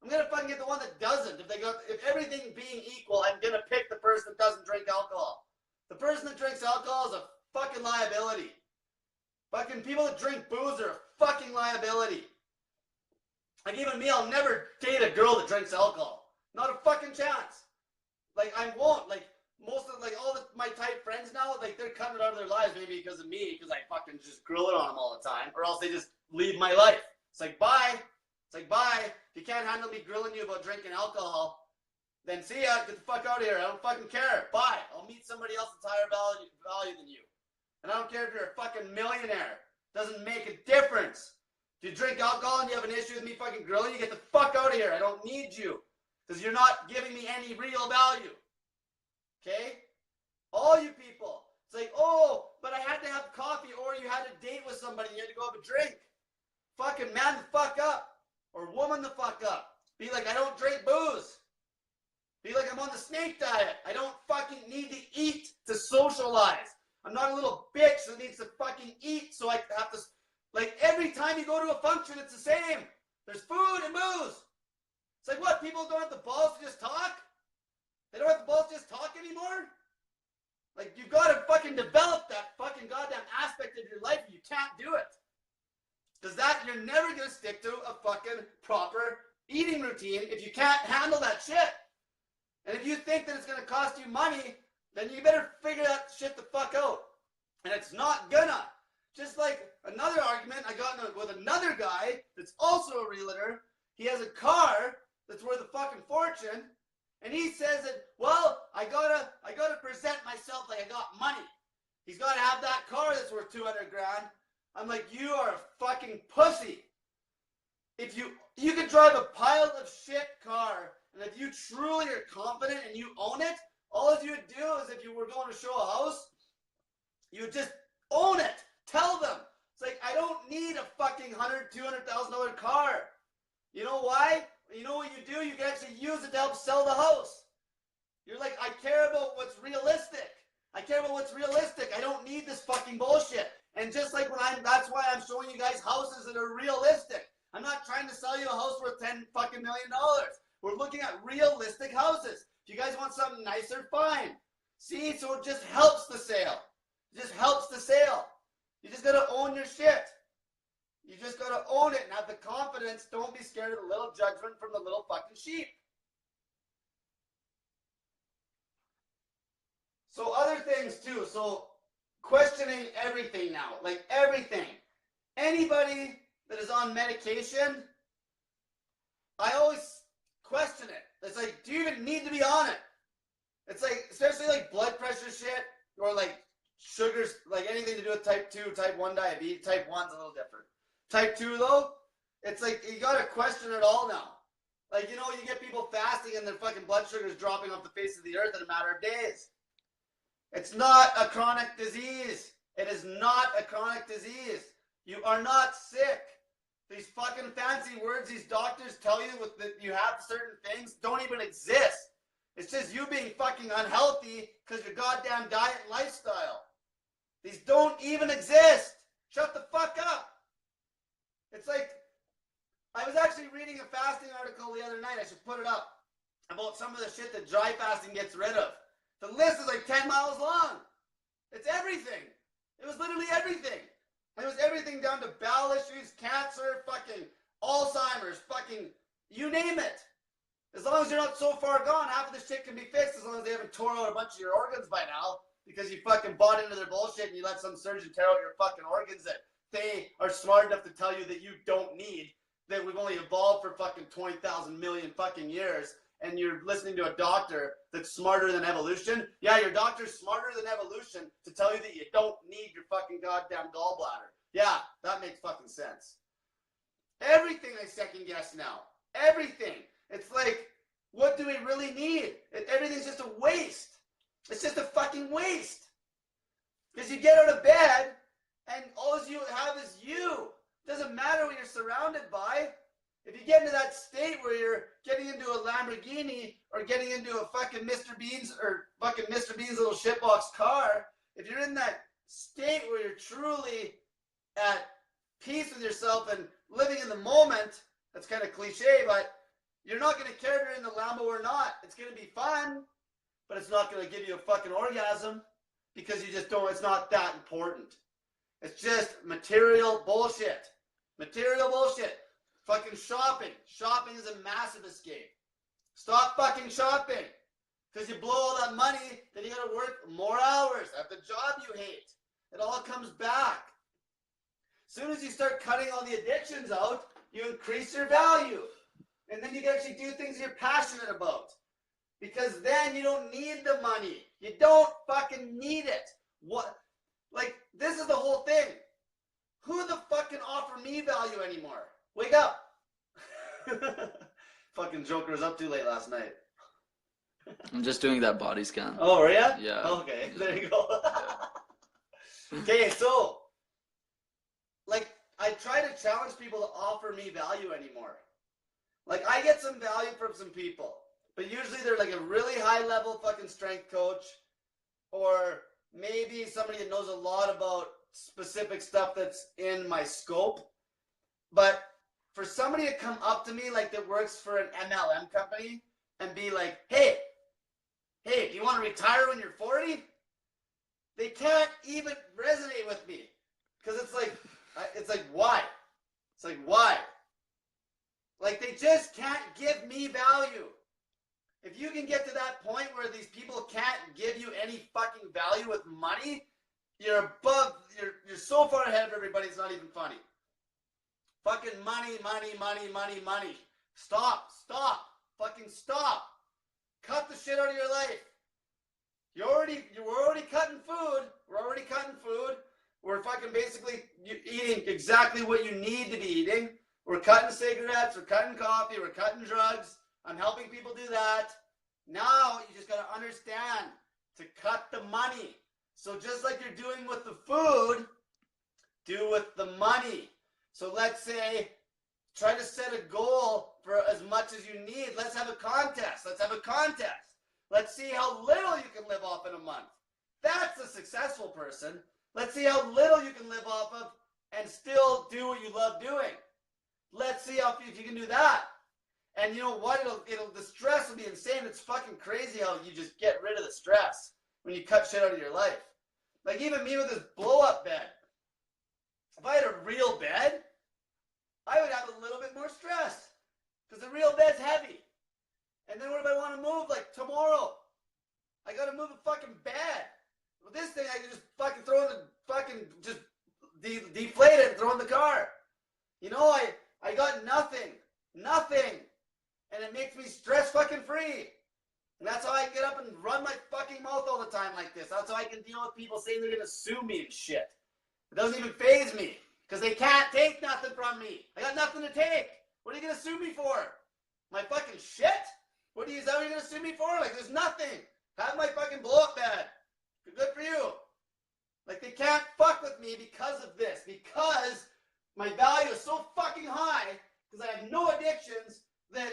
I'm going to fucking get the one that doesn't. If everything being equal, I'm going to pick the person that doesn't drink alcohol. The person that drinks alcohol is a fucking liability. Fucking people that drink booze are a fucking liability. Like even me, I'll never date a girl that drinks alcohol. Not a fucking chance. Like I won't. Like most of my tight friends now, like they're cutting it out of their lives maybe because of me, because I fucking just grill it on them all the time, or else they just leave my life. It's like bye. It's like bye. If you can't handle me grilling you about drinking alcohol, then see ya. Get the fuck out of here. I don't fucking care. Bye. I'll meet somebody else that's higher value than you. And I don't care if you're a fucking millionaire. Doesn't make a difference. If you drink alcohol and you have an issue with me fucking grilling you, get the fuck out of here. I don't need you. Because you're not giving me any real value. Okay? All you people. It's like, oh, but I had to have coffee, or you had a date with somebody and you had to go have a drink. Fucking man the fuck up. Or woman the fuck up. Be like, I don't drink booze. Be like, I'm on the snake diet. I don't fucking need to eat to socialize. I'm not a little bitch that needs to fucking eat, so I have to, like, every time you go to a function, it's the same. There's food and booze. It's like, what, people don't have the balls to just talk? They don't have the balls to just talk anymore? Like, you've got to fucking develop that fucking goddamn aspect of your life. You can't do it. Because you're never going to stick to a fucking proper eating routine if you can't handle that shit. And if you think that it's going to cost you money, then you better figure that shit the fuck out. And it's not gonna. Just like another argument I got with another guy that's also a realtor. He has a car that's worth a fucking fortune. And he says that, well, I gotta present myself like I got money. He's gotta have that car that's worth 200 grand. I'm like, you are a fucking pussy. If you could drive a pile of shit car, and if you truly are confident and you own it, all you would do is if you were going to show a house, you would just own it. Tell them. It's like, I don't need a fucking $200,000 car. You know why? You know what you do? You can actually use it to help sell the house. You're like, I care about what's realistic. I care about what's realistic. I don't need this fucking bullshit. And just like that's why I'm showing you guys houses that are realistic. I'm not trying to sell you a house worth $10 fucking million. We're looking at realistic houses. If you guys want something nicer, fine. See, so it just helps the sale. It just helps the sale. You just gotta own your shit. You just gotta own it and have the confidence. Don't be scared of the little judgment from the little fucking sheep. So other things too. So questioning everything now. Like everything. Anybody that is on medication, I always question it. It's like, do you even need to be on it? It's like, especially like blood pressure shit, or like sugars, like anything to do with type 2, type 1 diabetes. Type 1's a little different. Type 2 though, it's like, you gotta question it all now. Like, you know, you get people fasting and their fucking blood sugar is dropping off the face of the earth in a matter of days. It's not a chronic disease. It is not a chronic disease. You are not sick. These fucking fancy words these doctors tell you that you have certain things don't even exist. It's just you being fucking unhealthy because your goddamn diet and lifestyle. These don't even exist. Shut the fuck up. It's like, I was actually reading a fasting article the other night, I should put it up, about some of the shit that dry fasting gets rid of. The list is like 10 miles long. It's everything. It was literally everything. It was everything down to bowel issues, cancer, fucking Alzheimer's, fucking you name it. As long as you're not so far gone, half of this shit can be fixed as long as they haven't tore out a bunch of your organs by now because you fucking bought into their bullshit and you let some surgeon tear out your fucking organs that they are smart enough to tell you that you don't need, that we've only evolved for fucking 20,000 million fucking years, and you're listening to a doctor that's smarter than evolution. Yeah, your doctor's smarter than evolution to tell you that you don't need your fucking goddamn gallbladder. Yeah, that makes fucking sense. Everything I second guess now. Everything. It's like, what do we really need? Everything's just a waste. It's just a fucking waste. Because you get out of bed and all you have is you. It doesn't matter what you're surrounded by. If you get into that state where you're getting into a Lamborghini or getting into a fucking Mr. Bean's or fucking Mr. Bean's little shitbox car, if you're in that state where you're truly at peace with yourself and living in the moment, that's kind of cliche, but you're not going to care if you're in the Lambo or not. It's going to be fun, but it's not going to give you a fucking orgasm because you just don't, it's not that important. It's just material bullshit. Material bullshit. Fucking shopping. Shopping is a massive escape. Stop fucking shopping. Because you blow all that money, then you got to work more hours at the job you hate. It all comes back. As soon as you start cutting all the addictions out, you increase your value. And then you can actually do things you're passionate about. Because then you don't need the money. You don't fucking need it. What? Like, this is the whole thing. Who the fuck can offer me value anymore? Wake up. Fucking Joker was up too late last night. I'm just doing that body scan. Oh, were ya? Yeah. Okay, there you go. Okay, so, like, I try to challenge people to offer me value anymore. Like, I get some value from some people, but usually they're like a really high level fucking strength coach, or maybe somebody that knows a lot about specific stuff that's in my scope. But for somebody to come up to me like that works for an MLM company and be like, hey, do you want to retire when you're 40? They can't even resonate with me. Because it's like, why? It's like, why? Like, they just can't give me value. If you can get to that point where these people can't give you any fucking value with money, you're above, you're so far ahead of everybody, it's not even funny. Fucking money. Stop. Fucking stop. Cut the shit out of your life. We're already cutting food. We're fucking basically eating exactly what you need to be eating. We're cutting cigarettes, we're cutting coffee, we're cutting drugs. I'm helping people do that. Now you just got to understand to cut the money. So just like you're doing with the food, do with the money. So let's say, try to set a goal for as much as you need. Let's have a contest. Let's see how little you can live off in a month. That's a successful person. Let's see how little you can live off of and still do what you love doing. Let's see if you can do that. And you know what? The stress will be insane. It's fucking crazy how you just get rid of the stress when you cut shit out of your life. Like even me with this blow-up bed. If I had a real bed, I would have a little bit more stress because the real bed's heavy. And then what if I want to move like tomorrow? I got to move a fucking bed. With this thing, I can just fucking throw in the fucking, just deflate it and throw in the car. You know, I got nothing. And it makes me stress fucking free. And that's how I get up and run my fucking mouth all the time like this. That's how I can deal with people saying they're going to sue me and shit. It doesn't even faze me. Because they can't take nothing from me. I got nothing to take. What are you going to sue me for? My fucking shit? Is that what you're going to sue me for? Like, there's nothing. Have my fucking blow-up bed. Good for you. Like, they can't fuck with me because of this. Because my value is so fucking high, because I have no addictions, that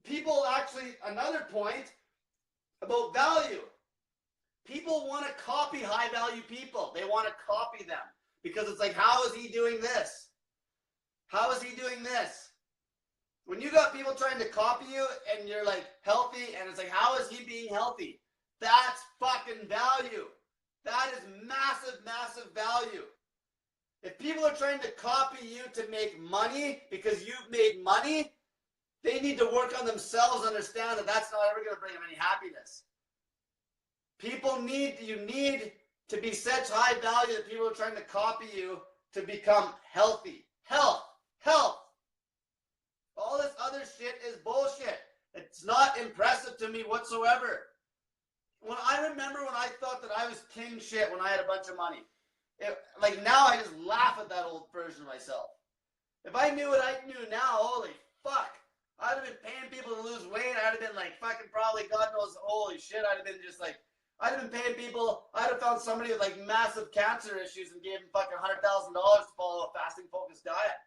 people actually, another point, about value. People want to copy high value people. They want to copy them because it's like, how is he doing this? How is he doing this? When you got people trying to copy you and you're like healthy and it's like, how is he being healthy? That's fucking value. That is massive, massive value. If people are trying to copy you to make money because you've made money, they need to work on themselves and understand that that's not ever going to bring them any happiness. You need to be such high value that people are trying to copy you to become healthy. Health. All this other shit is bullshit. It's not impressive to me whatsoever. I remember when I thought that I was king shit when I had a bunch of money. Like now I just laugh at that old version of myself. If I knew what I knew now, holy fuck. I'd have been paying people to lose weight. I'd have been like fucking probably God knows, holy shit. I'd have been just like, I'd have been paying people. I'd have found somebody with like massive cancer issues and gave them fucking $100,000 to follow a fasting focused diet.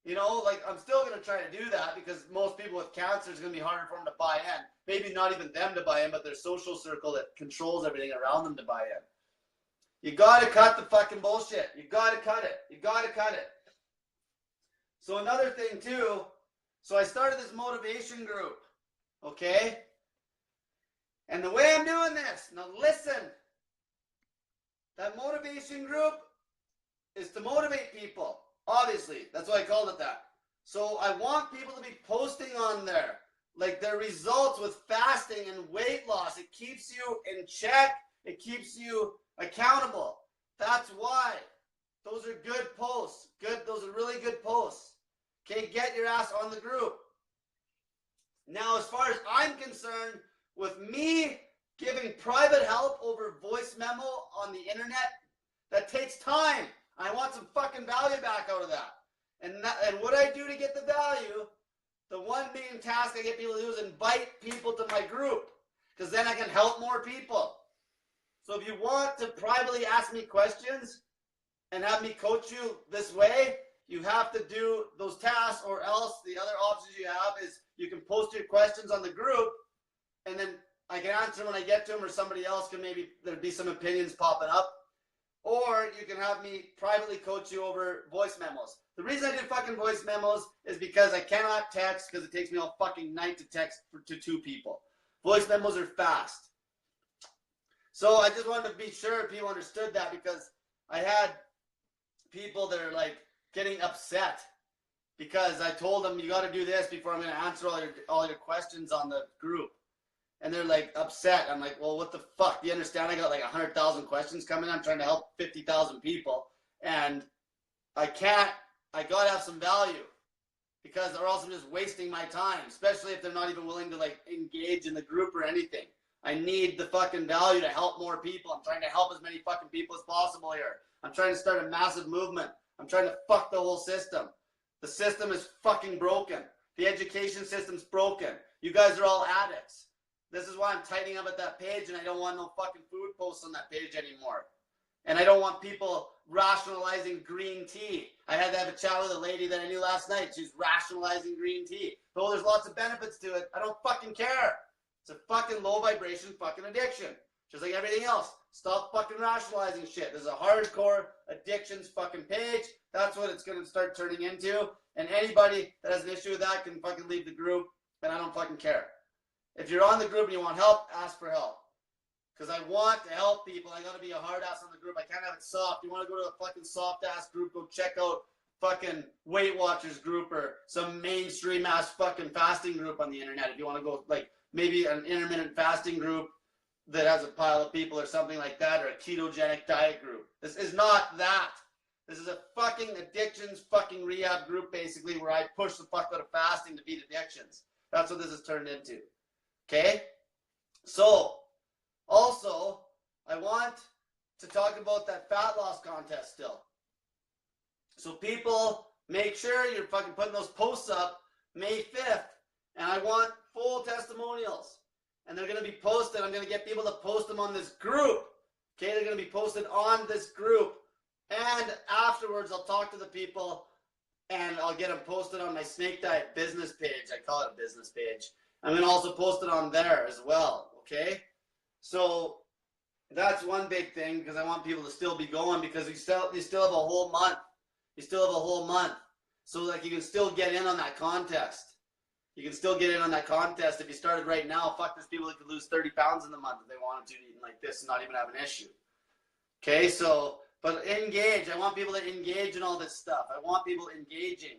You know, like I'm still going to try to do that because most people with cancer is going to be harder for them to buy in. Maybe not even them to buy in, but their social circle that controls everything around them to buy in. You got to cut the fucking bullshit. You got to cut it. You got to cut it. So another thing too, so I started this motivation group, okay? And the way I'm doing this, now listen, that motivation group is to motivate people. Obviously, that's why I called it that. So I want people to be posting on there, like their results with fasting and weight loss. It keeps you in check. It keeps you accountable. That's why. Those are good posts. Those are really good posts. Okay, get your ass on the group. Now, as far as I'm concerned, with me giving private help over voice memo on the internet, that takes time. I want some fucking value back out of that. And what I do to get the value, the one main task I get people to do is invite people to my group, because then I can help more people. So if you want to privately ask me questions and have me coach you this way, you have to do those tasks, or else the other options you have is you can post your questions on the group and then I can answer when I get to them, or somebody else can, maybe there'd be some opinions popping up. Or you can have me privately coach you over voice memos. The reason I do fucking voice memos is because I cannot text, because it takes me all fucking night to text to 2 people. Voice memos are fast. So I just wanted to be sure people understood that, because I had people that are like getting upset because I told them you got to do this before I'm going to answer all your questions on the group. And they're like upset. I'm like, well, what the fuck? Do you understand? I got like 100,000 questions coming. I'm trying to help 50,000 people. And I got to have some value, because or else I'm just wasting my time, especially if they're not even willing to like engage in the group or anything. I need the fucking value to help more people. I'm trying to help as many fucking people as possible here. I'm trying to start a massive movement. I'm trying to fuck the whole system. The system is fucking broken. The education system's broken. You guys are all addicts. This is why I'm tightening up at that page, and I don't want no fucking food posts on that page anymore. And I don't want people rationalizing green tea. I had to have a chat with a lady that I knew last night. She's rationalizing green tea. Though there's lots of benefits to it, I don't fucking care. It's a fucking low vibration fucking addiction. Just like everything else. Stop fucking rationalizing shit. There's a hardcore addictions fucking page. That's what it's going to start turning into. And anybody that has an issue with that can fucking leave the group, and I don't fucking care. If you're on the group and you want help, ask for help. Because I want to help people. I got to be a hard ass on the group. I can't have it soft. You want to go to a fucking soft ass group, go check out fucking Weight Watchers group or some mainstream ass fucking fasting group on the internet. If you want to go, like, maybe an intermittent fasting group that has a pile of people or something like that, or a ketogenic diet group. This is not that. This is a fucking addictions fucking rehab group, basically, where I push the fuck out of fasting to beat addictions. That's what this has turned into. Okay? So, also, I want to talk about that fat loss contest still. So people, make sure you're fucking putting those posts up May 5th. And I want full testimonials. And they're going to be posted. I'm going to get people to post them on this group. Okay? They're going to be posted on this group. And afterwards, I'll talk to the people and I'll get them posted on my Snake Diet business page. I call it a business page. I'm going to also post it on there as well. okay? So that's one big thing, because I want people to still be going, because you still have a whole month. You still have a whole month. So like you can still get in on that contest. You can still get in on that contest if you started right now. Fuck, there's people that could lose 30 pounds in the month if they wanted to, eating like this and not even have an issue. Okay, so, but engage. I want people to engage in all this stuff. I want people engaging.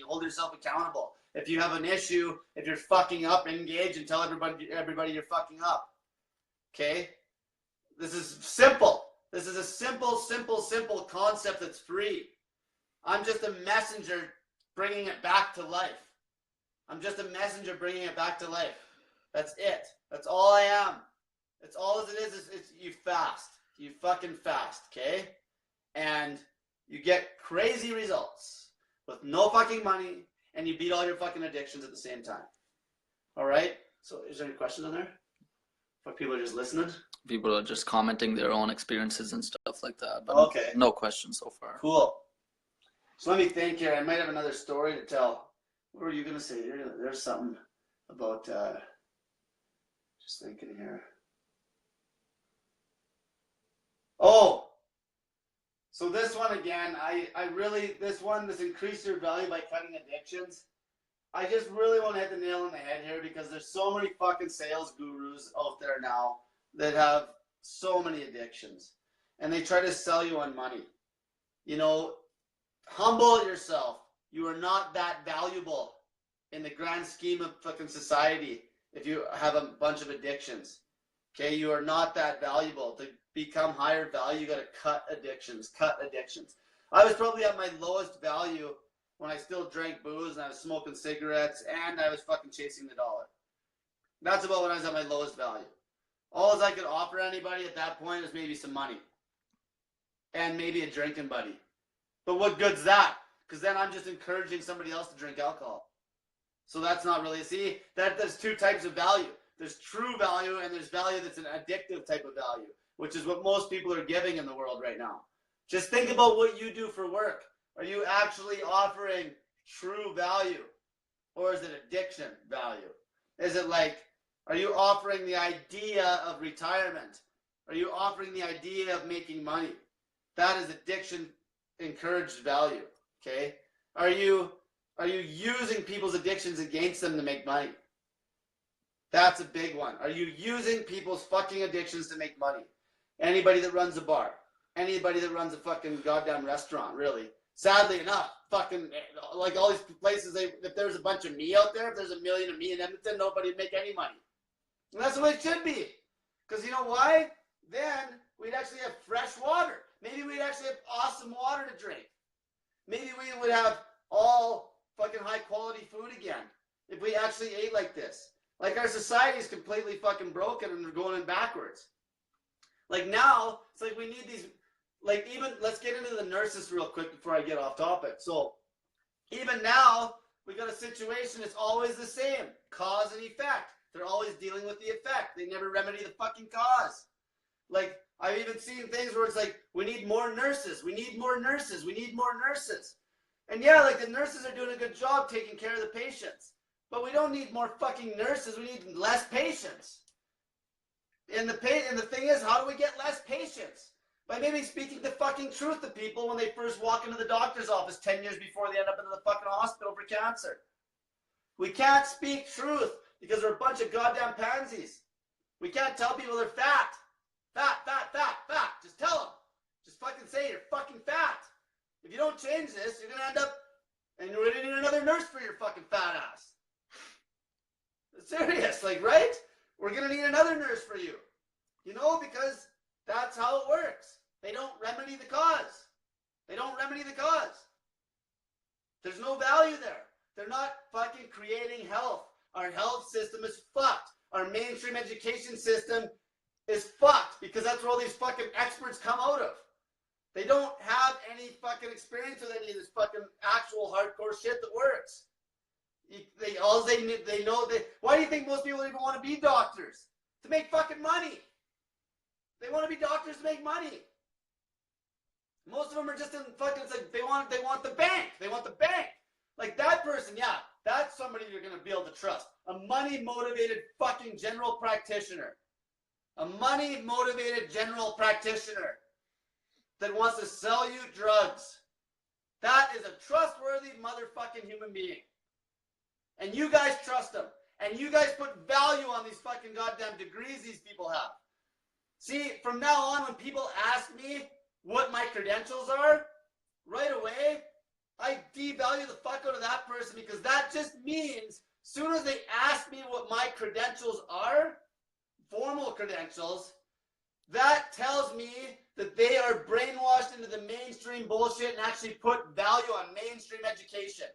Hold yourself accountable. If you have an issue, if you're fucking up, engage and tell everybody you're fucking up. Okay? This is simple. This is a simple concept that's free. I'm just a messenger bringing it back to life. I'm just a messenger bringing it back to life. That's it. That's all I am. That's all as it is you fast. You fucking fast, okay? And you get crazy results with no fucking money, and you beat all your fucking addictions at the same time. All right? So is there any questions on there? If people are just listening? People are just commenting their own experiences and stuff like that. But okay. No questions so far. Cool. So let me think here. I might have another story to tell. What were you going to say? There's something about, just thinking here. Oh, so this one again, this increase your value by cutting addictions. I just really want to hit the nail on the head here, because there's so many fucking sales gurus out there now that have so many addictions, and they try to sell you on money. You know, humble yourself. You are not that valuable in the grand scheme of fucking society if you have a bunch of addictions. Okay, you are not that valuable. To become higher value, you got to cut addictions. I was probably at my lowest value when I still drank booze and I was smoking cigarettes and I was fucking chasing the dollar. That's about when I was at my lowest value. All I could offer anybody at that point is maybe some money and maybe a drinking buddy. But what good's that? Because then I'm just encouraging somebody else to drink alcohol. So that's not really, see, there's two types of value. There's true value and there's value that's an addictive type of value, which is what most people are giving in the world right now. Just think about what you do for work. Are you actually offering true value, or is it addiction value? Is it like, are you offering the idea of retirement? Are you offering the idea of making money? That is addiction encouraged value, okay? Are you using people's addictions against them to make money? That's a big one. Are you using people's fucking addictions to make money? Anybody that runs a bar, anybody that runs a fucking goddamn restaurant, really. Sadly enough, fucking, like all these places, if there's a bunch of me out there, if there's a million of me in Edmonton, nobody would make any money. And that's the way it should be. Because you know why? Then we'd actually have fresh water. Maybe we'd actually have awesome water to drink. Maybe we would have all fucking high quality food again if we actually ate like this. Like, our society is completely fucking broken and we're going in backwards. Like, now, it's like we need these, like, even, let's get into the nurses real quick before I get off topic. So, even now, we got a situation, it's always the same. Cause and effect. They're always dealing with the effect. They never remedy the fucking cause. Like, I've even seen things where it's like, we need more nurses. We need more nurses. We need more nurses. And yeah, like, the nurses are doing a good job taking care of the patients. But we don't need more fucking nurses. We need less patients. And the thing is, how do we get less patients? By maybe speaking the fucking truth to people when they first walk into the doctor's office 10 years before they end up in the fucking hospital for cancer. We can't speak truth because we're a bunch of goddamn pansies. We can't tell people they're fat. Fat. Just tell them. Just fucking say you're fucking fat. If you don't change this, you're going to end up, and you're going to need another nurse for your fucking fat ass. Serious, like, right? We're going to need another nurse for you. You know, because that's how it works. They don't remedy the cause. There's no value there. They're not fucking creating health. Our health system is fucked. Our mainstream education system is fucked because that's where all these fucking experts come out of. They don't have any fucking experience with any of this fucking actual hardcore shit that works. Why do you think most people even want to be doctors? To make fucking money. They want to be doctors to make money. Most of them are just in fucking, it's like they want the bank. They want the bank. Like that person, yeah, That's somebody you're going to be able to trust. A money-motivated fucking general practitioner. A money-motivated general practitioner that wants to sell you drugs. That is a trustworthy motherfucking human being. And you guys trust them. And you guys put value on these fucking goddamn degrees these people have. See, from now on, when people ask me what my credentials are, right away, I devalue the fuck out of that person, because that just means as soon as they ask me what my credentials are, formal credentials, that tells me that they are brainwashed into the mainstream bullshit and actually put value on mainstream education.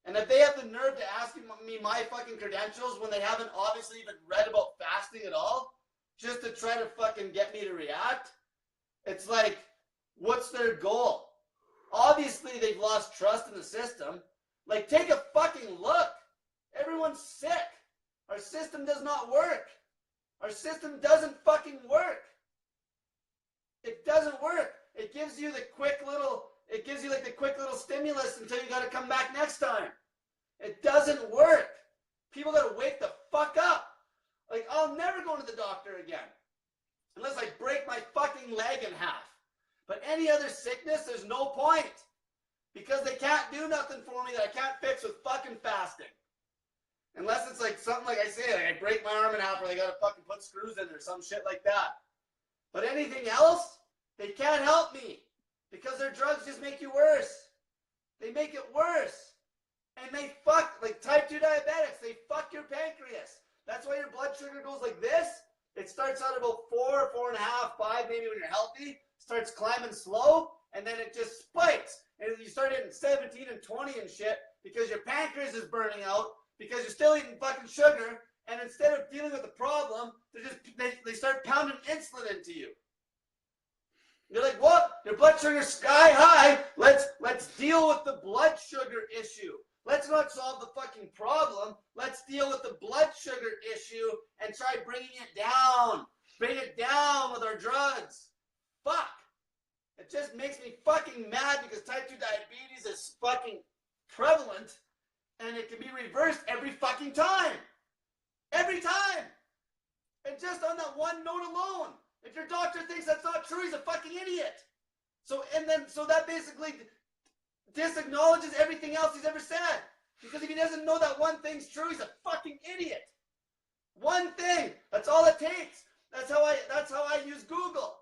And if they have the nerve to ask me my fucking credentials when they haven't obviously even read about fasting at all, just to try to fucking get me to react, it's like, what's their goal? Obviously, they've lost trust in the system. Like, take a fucking look. Everyone's sick. Our system does not work. Our system doesn't fucking work. It doesn't work. It gives you the quick little, stimulus until you gotta come back next time. It doesn't work. People gotta wake the fuck up. Like, I'll never go to the doctor again. Unless I break my fucking leg in half. But any other sickness, there's no point. Because they can't do nothing for me that I can't fix with fucking fasting. Unless it's like something like I say, like I break my arm in half or they gotta fucking put screws in it or some shit like that. But anything else, they can't help me. Because their drugs just make you worse. They make it worse. And they fuck, like type 2 diabetics, they fuck your pancreas. That's why your blood sugar goes like this. It starts out about 4, 4.5, 5 maybe when you're healthy. Starts climbing slow, and then it just spikes. And you start hitting 17 and 20 and shit because your pancreas is burning out, because you're still eating fucking sugar, and instead of dealing with the problem, they start pounding insulin into you. You're like, what? Your blood sugar's sky high. Let's deal with the blood sugar issue. Let's not solve the fucking problem. Let's deal with the blood sugar issue and try bringing it down. Bring it down with our drugs. Fuck. It just makes me fucking mad because type 2 diabetes is fucking prevalent and it can be reversed every fucking time. Every time. And just on that one note alone. If your doctor thinks that's not true, he's a fucking idiot. So that basically disacknowledges everything else he's ever said. Because if he doesn't know that one thing's true, he's a fucking idiot. One thing. That's all it takes. That's how I use Google.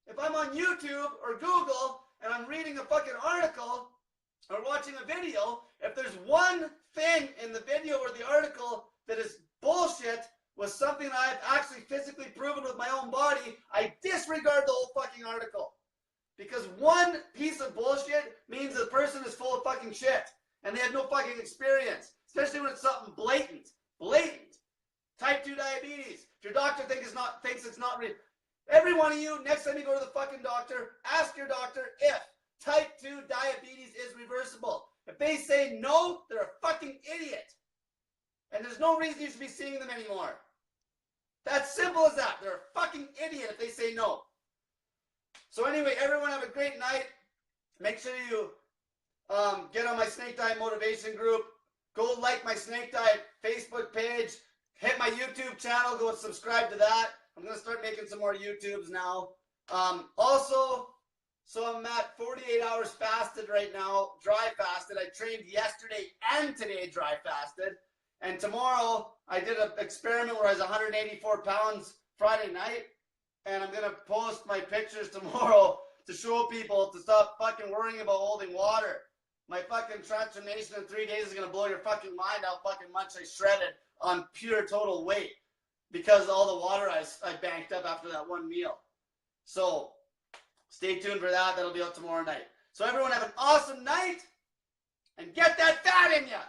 If I'm on YouTube or Google and I'm reading a fucking article or watching a video, if there's one thing in the video or the article that is bullshit with something that I've actually physically proven with my own body, I disregard the whole fucking article. Because one piece of bullshit means the person is full of fucking shit. And they have no fucking experience. Especially when it's something blatant. Blatant. Type 2 diabetes. If your doctor thinks it's not real. Every one of you, next time you go to the fucking doctor, ask your doctor if type 2 diabetes is reversible. If they say no, they're a fucking idiot. And there's no reason you should be seeing them anymore. That's simple as that. They're a fucking idiot if they say no. So anyway, everyone have a great night. Make sure you get on my Snake Diet Motivation group. Go like my Snake Diet Facebook page. Hit my YouTube channel. Go and subscribe to that. I'm going to start making some more YouTubes now. Also, so I'm at 48 hours fasted right now. Dry fasted. I trained yesterday and today dry fasted. And tomorrow, I did an experiment where I was 184 pounds Friday night. And I'm going to post my pictures tomorrow to show people to stop fucking worrying about holding water. My fucking transformation in 3 days is going to blow your fucking mind how fucking much I shredded on pure total weight. Because of all the water I banked up after that one meal. So, stay tuned for that. That'll be out tomorrow night. So everyone have an awesome night. And get that fat in ya!